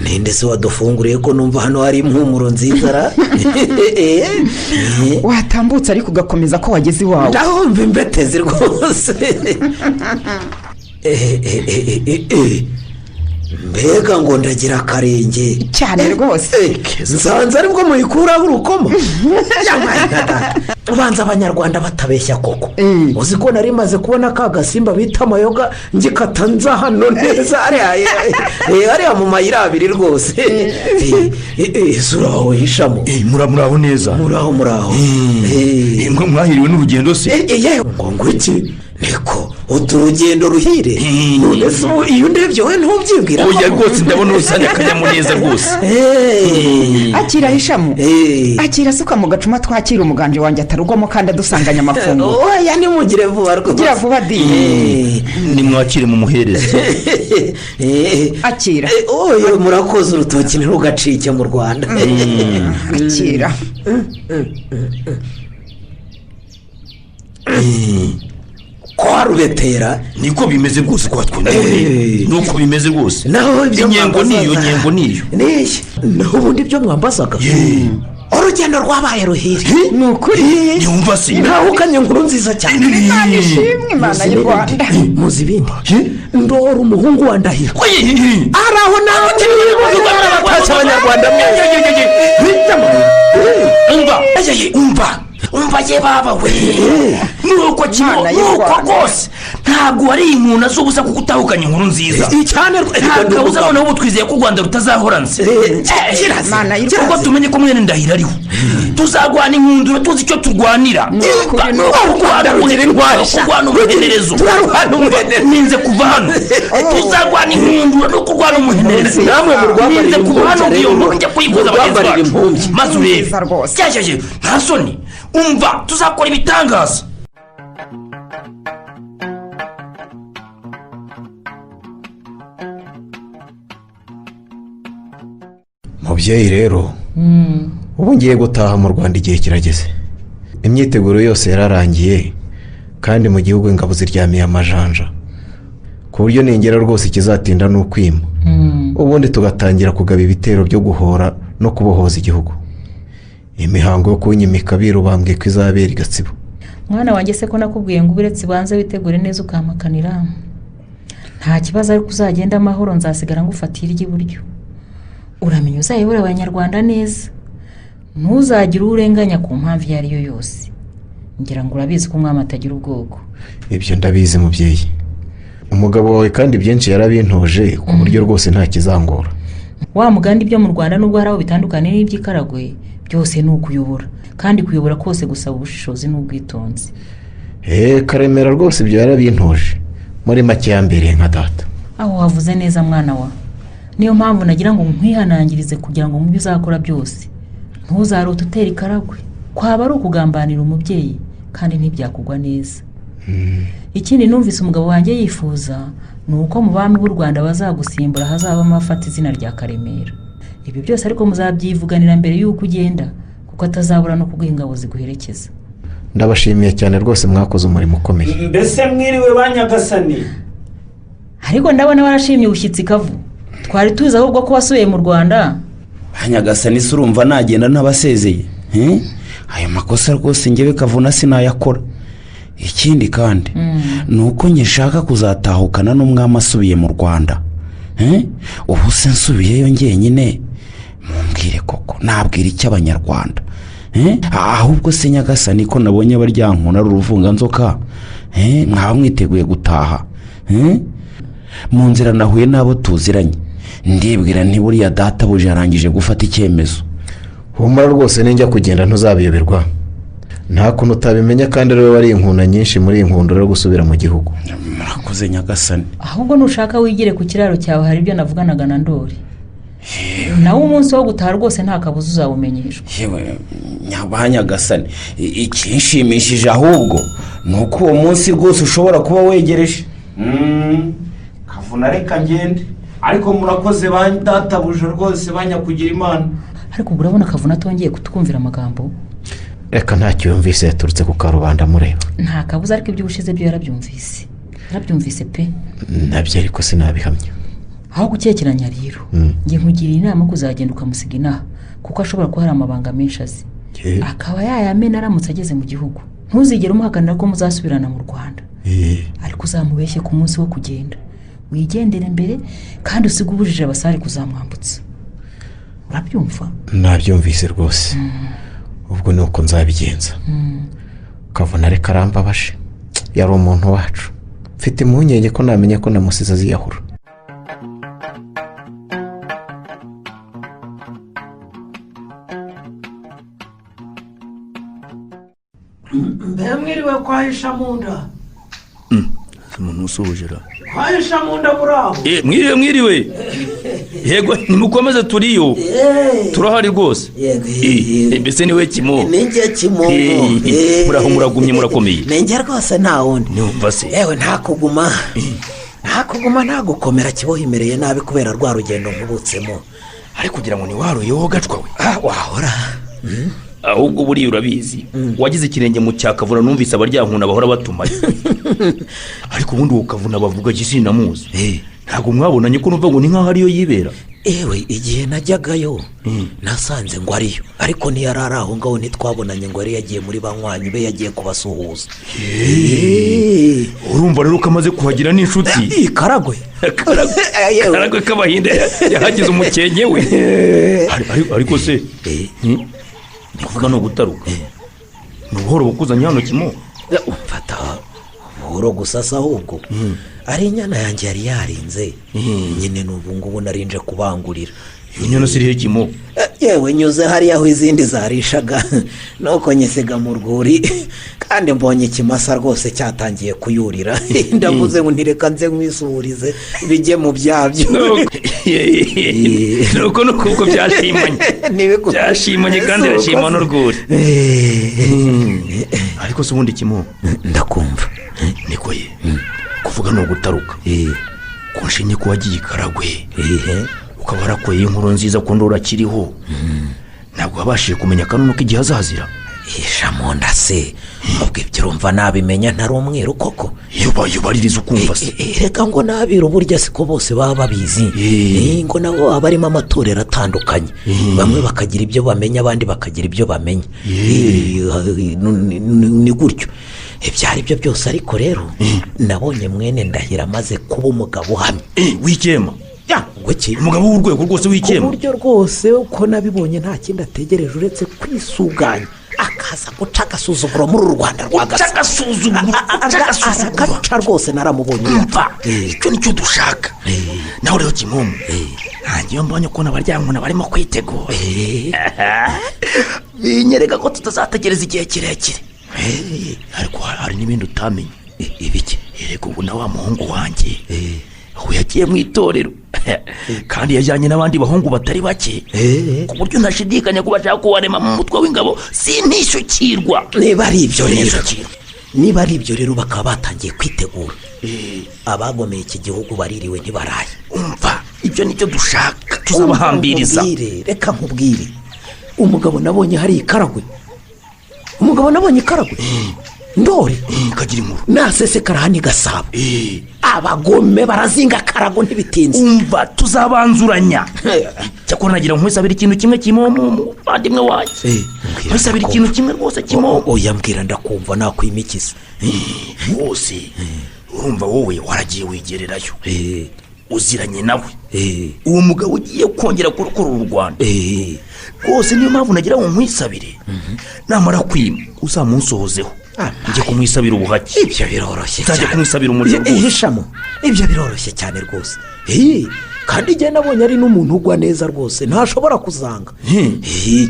ninde se wadufunguriye ko numva hano hari impumuro nziza ra? watambutse ariko ugakomeza ko wageze iwawe. ndahumva imbetezi rwose. mbega ngo ndagira akarenge cyane rwose. nsanze aribwo muyikuraho urukoma. ubanza abanyarwanda batabeshya koko. uzi ko nari maze kubona ka gasimba bita amayoga ngikatanza hano neza hariya mu mayira abiri rwose. suraho hishamo. muraho neza. muraho mwahiriwe n'urugendo se? ngo iki niko uturugendo ruhire. none se iyo ndebye we ntubyibwira? oya rwose ndabona urusanya akanyamuneza rwose. akira hishamo. akira suka mu gacuma twakira umuganje wanjye atarugwamo kandi adusanganya amafunguro. oya nimugire vuba rwose. gira vuba di. nimwakire mu muhereze. akira. oya murakoze urutoki ntirugacike mu Rwanda. akira. ko warubetera niko bimeze rwose kwa twende. nuko bimeze rwose. naho inyengo niyo naho ubundi byo mwambazaga. urugendo rwabaye ruhire. ni ukuri. nyumva se naho ukanye inkuru nziza cyane. imana ishimwe imana y'u Rwanda. muzi ibindi ndora umuhungu wa Ndahiro araho nawe batashye abanyarwanda. umva ye baba we. nuko rwose ntabwo wari inkuna z'ubusa kuko utahukanye inkuru nziza cyane. ntabwo uza noneho ubu twizeye ko u Rwanda rutazahoranze kuko tumenye ko mwene Ndahiro ariho. tuzagwana inkundura tuzi icyo turwanira. kurwana umuhenerezo ninze kuva hano. tuzagwana inkundura no kurwana umuhenerezo. ninze kuva hano ngiyo nkuru njya kuyikoza bagenzi bacu maze urebe. nta soni. umva tuzakora ibitangaza. mubyeyi rero ubu ngiye gutaha mu Rwanda igihe kirageze. imyiteguro yose yararangiye kandi mu gihugu ingabo ziryamiye amajanja ku buryo ningera rwose ikizatinda ni ukwima ubundi tugatangira kugaba ibitero byo guhora no kubohoza igihugu. Imihango yo kunyimika abiru bambwiye ko izabera i Gatsibo. mwana wanjye se ko nakubwiye ngo uburetse banze witegure neza ukamakanira nta kibazo ariko uzagenda amahoro nzasigara ngufatira iry'iburyo. Uramenya uzayobora abanyarwanda neza ntuzagire urenganya ku mpamvu iyo ari yo yose. Ngira ngo urabizi ko umwami atagira ubwoko. Ibyo ndabizi mubyeyi. Umugabo wawe kandi byinshi yarabintoje ku buryo rwose nta kizangora. Wa mugandi byo mu Rwanda nubwo hari aho bitandukanye n'iby'ikaragwe byose ni ukuyobora kandi kuyobora kose gusaba ubushishozi n'ubwitonzi. Karemera rwose ibyo yarabintoje muri make ya Mbere nka data. Aho wavuze neza mwana wa. Niyo mpamvu nagira ngo nkwihanangirize kugira ngo mu byo uzakora byose ntuzarote utera ikaragwe. Kwaba ari ukugambanira umubyeyi kandi ntibyakugwa neza. Ikindi numvise umugabo wanjye yifuza ni uko mu bami b'u Rwanda bazagusimbura hazabamo afata izina rya Karemera. Ibi byose ariko muzabyivuganira mbere y'uko ugenda kuko atazabura no kuguha ingabo ziguherekeza. Ndabashimiye cyane rwose mwakoze umurimo ukomeye. Mbese mwiriwe banyagasani. Ariko ndabona warashimye ubushyitsi kavu. Twari tuzi ahubwo ko wasubiye mu Rwanda. Banyagasani se urumva nagenda ntabasezeye. Ayo makosa rwose ngewe kavuna sinayakora. Ikindi kandi nuko nyishaka kuzatahukana n'umwami asubiye mu Rwanda. Ubu se nsubiyeyo ngenyine mumbwire koko nabwira icyo abanyarwanda. Ahubwo se nyagasani ko nabonye baryankuna ruvunga nzoka. Mwaba mwiteguye gutaha. Mu nzira nahuye nabo tuziranye. Ndibwira ntiburiya data buje yarangije gufata icyemezo. Humura rwose ninjya kugenda ntuzabiyoberwa. Nta kuntu utabimenya kandi rero bari inkuna nyinshi muri inkundura yo gusubira mu gihugu. Murakoze nyagasani. Ahubwo nushaka wigire ku kiraro cyawe hari ibyo navuganaga na Ndori. Nawe umunsi wo gutaha rwose nta kabuza uzawumenyeshwa. Yewe nyabanyagasani ikinshimishije ahubwo nuko uwo munsi rwose ushobora kuba wegereje. Kavuna reka ngende ariko murakoze ba data buje rwose banyakugira Imana. Ariko urabona Kavuna atongeye kutwumvira amagambo. Reka ntacyo yumvise yaturutse ku karubanda mureba. Nta kabuza ariko ibyo ubushize byo yarabyumvise. Yarabyumvise pe. Nabyo ariko sinabihamya. Aho gukekeranya rero ngiye nkugira inama kuzagenda ukamusiga inaha kuko ashobora kuba hari amabanga menshi azi. Akaba yayamena aramutse ageze mu gihugu. Ntuzigere umuhakanira ko muzasubirana mu Rwanda. Ariko uzamubeshye ku munsi wo kugenda. Wigendere mbere kandi usige ubujije abasare kuzamwambutsa. Urabyumva? Nabyumvise rwose. Ubwo nuko nzabigenza. Kavuna reka arambabashe. Yari umuntu wacu. Mfite impungenge ko namenya ko namusize aziyahura. Mbere mwiriwe kwahisha munda. Umuntu usubujira. Kwahisha munda muraho. Mwiriwe. Yego nimukomeze turiyo. Turahari rwose. Mbese niwe Kimomo. Ninjye Kimomo. Muraho muragumye murakomeye. Ninjye rwose nta wundi. Numva se. Yewe ntakuguma ntagukomera kibohimereye nabi kubera rwa rugendo nkubutsemo. Ariko kugira ngo ni waruyeho gacwa we. Wahora. Ahubwo buri urabizi wagize ikirenge mu cyakavuna numvise abaryankuna bahora batumaye. Ariko ubundi ukavuna bavuga gisina muzi. Ntago mwabonanye ko numva ngo ni nkaho ariyo yibera. Ewe igihe najyagayo nasanze ngo ariyo ariko ntiyarara aho ngaho ntitwabonanye ngo ari yagiye muri banywanyi be yagiye kubasuhuza. Urumva rero kamaze kuhagira n'inshuti. Karagwe k'abahinda yahagize umukenke we. Ariko se kuvuga no gutaruka nubuhoro bukuzanye hano Kimo. Umfata buhoro gusasa ahubwo ari inyana yanjye yari yarinze nyine n'ubu ngubu narinje kubangurira. Inyana sirihe Kimo? Yewe nyuze hariya aho izindi zarishaga nuko nyisiga mu rwuri kandi mbonye ikimasa rwose cyatangiye kuyurira. Ndavuze ngo ntireka nze nkwisurize bijye mu byabyo. Nuko nuko byashimanye. Byashimanye kandi rashima no rwuri. Ariko se ubundi Kimo ndakumva. Niko ye kuvuga no gutaruka. Kunshinye ko wagiye Karagwe. Ukaba warakoye inkuru nziza ko ndora kiriho. Ntabwo wabashije kumenya kanunu k'igihe azazira. hisha mu nda se ubwo ibyo urumva nabimenya ntari umweru koko yubaririza ukumva se reka ngo n'abiru burya siko bose baba babizi ngo nabo baba barimo amatorero atandukanye bamwe bakagira ibyo bamenya abandi bakagira ibyo bamenya ni gutyo ibyo ari byo byose ariko rero nabonye mwene ndahira amaze kuba umugabo uhamye w'ikema umugabo w'urwego rwose w'ikema ku buryo rwose uko nabibonye nta kindi ategereje uretse kwisuganya akaza guca agasuzuguro muri uru Rwanda agaca rwose naramubonye umva icyo nicyo dushaka nawe rero Kimomo ntangiye mbonye ukuntu abaryankuna barimo kwitegura binyereka ko tutazategereza igihe kirekire ariko hari n'ibindi utamenya ibiki erega ubu na wa muhungu wanjye aho yagiye mu itorero kandi yajyanye n'abandi bahungu batari bake ku buryo ntashidikanya ko bashaka kuwarema mu mutwe w'ingabo sintishyukirwa niba ari ibyo rero bakaba batangiye kwitegura abagomeye iki gihugu baririwe ntibaraye umva ibyo nicyo dushaka tuzabahambiriza reka nkubwire umugabo nabonye hari ikaragwe ndore kagira inkuru nasesekara hano Gasabo abagome barazinga karago ntibitinze umva tuzabanzuranya cyakora nagira nkwisabira ikintu kimwe Kimomo bandimwe wanjye nkwisabira ikintu kimwe rwose Kimomo oya mbwira ndakumva nakwimikiza wose urumva wowe waragiye wigererayo uziranye nawe uwo mugabo ugiye kongera kurokora u Rwanda rwose niyo mpamvu nagira ngo nkwisabire namara kwima uzamunsohozeho njye kumwisabira ubuhake ibyo biroroshye nzajya kumwisabira umuriro rwose ihishamo ibyo biroroshye cyane rwose kandi igihe nabonye ari n'umuntu ugwa neza rwose ntashobora kuzanga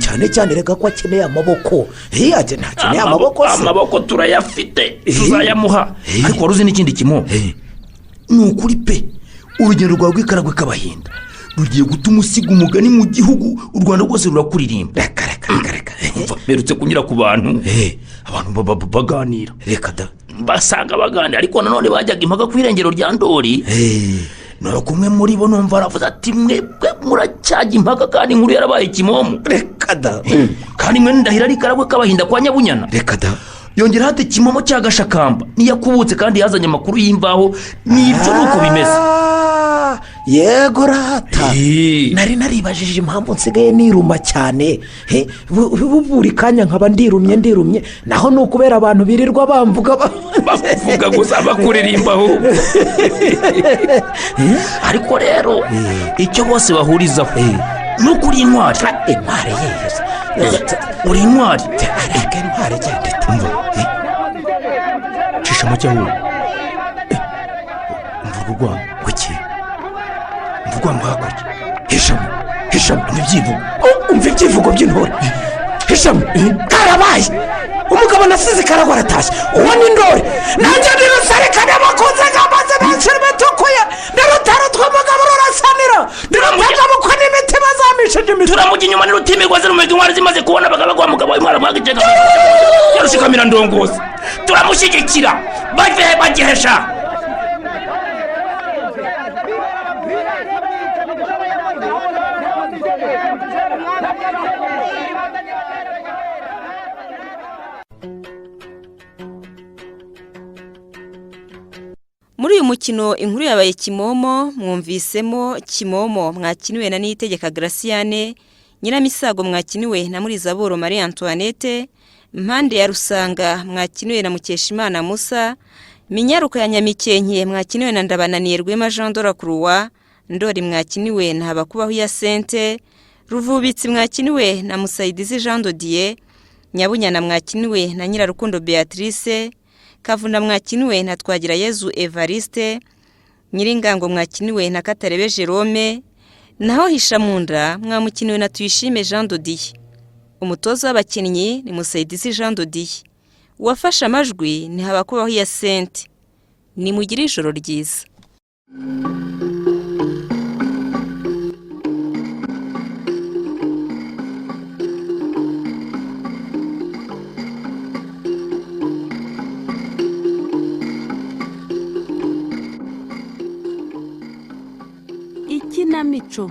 cyane cyane reka ko akeneye amaboko ntakeneye amaboko se amaboko turayafite tuzayamuha ariko wari uzi n'ikindi Kimomo ni ukuri pe urugendo rwawe rw'ikaragwe k'abahinda rugiye gutuma usiga umugani mu gihugu u Rwanda rwose rurakuririmba reka mperutse kunyura ku bantu abantu baganira reka da basanga baganira ariko nanone bajyaga impaka ku irengero rya Ndori nora kumwe muri bo numva aravuze ati mwebwe muracyajya impaka kandi inkuru yarabaye Kimomo reka da kandi mwe ndahira ari ikaragwe k'abahinda kwa Nyabunyana reka da yongera hati Kimomo cyagashakamba niyakubutse kandi yazanye amakuru y'imvaho nibyo nuko bimeze yego rata nari naribajije impamvu nsigaye niruma cyane buri kanya nkaba ndirumye naho ni ukubera abantu birirwa bamvuga bavuga gusa bakuririmbaho ariko rero icyo bose bahurizaho ni uko uri intwari uri intwari genda umva cisha make ahubwo umva urwamo wiki urwamo hakurya hishamo umva ibyivugo by'intore hishamo karabaye umugabo nasize karagwa aratashye uwo ni Ndori nanjye nirusarekane bakunze ngamaze bakiri batukuye n'urutaro tw'umugabo rurasanira ndiramugabukwa n'imitima zamishije imitwe turamujya inyuma n'urutimirwa zirumurika intwari zimaze kubona abagabo wa mugabo w'intwara mwagicega yarushikamira ndongozi turamushyigikira bagihesha muri uyu mukino inkuru yabaye Kimomo mwumvisemo Kimomo mwakiniwe na Niyitegeka Graciane Nyiramisago mwakiniwe na Murizaboro Marie Antoinette Mpande ya Rusanga mwakiniwe na Mukeshimana Musa Minyaruka ya Nyamikenke mwakiniwe na Ndabananiye Rwema Jean de la Croix Ndori mwakiniwe na Habakubaho ya Sente Ruvubitsi mwakiniwe na Musaidizi Jean Dodier Nyabunyana mwakiniwe na Nyirarukundo Beatrice Kavunda mwakiniwe na Twagirayezu Evariste Nyiringango mwakiniwe na Katarebe Jerome naho Hishamunda mwamukiniwe na Tuyishime Jean Dodier umutoza w'abakinnyi ni Musaidizi Jean Dodier uwafashe amajwi ni Habakubaho ya Sente ni mugire ijoro ryiza Ikinamico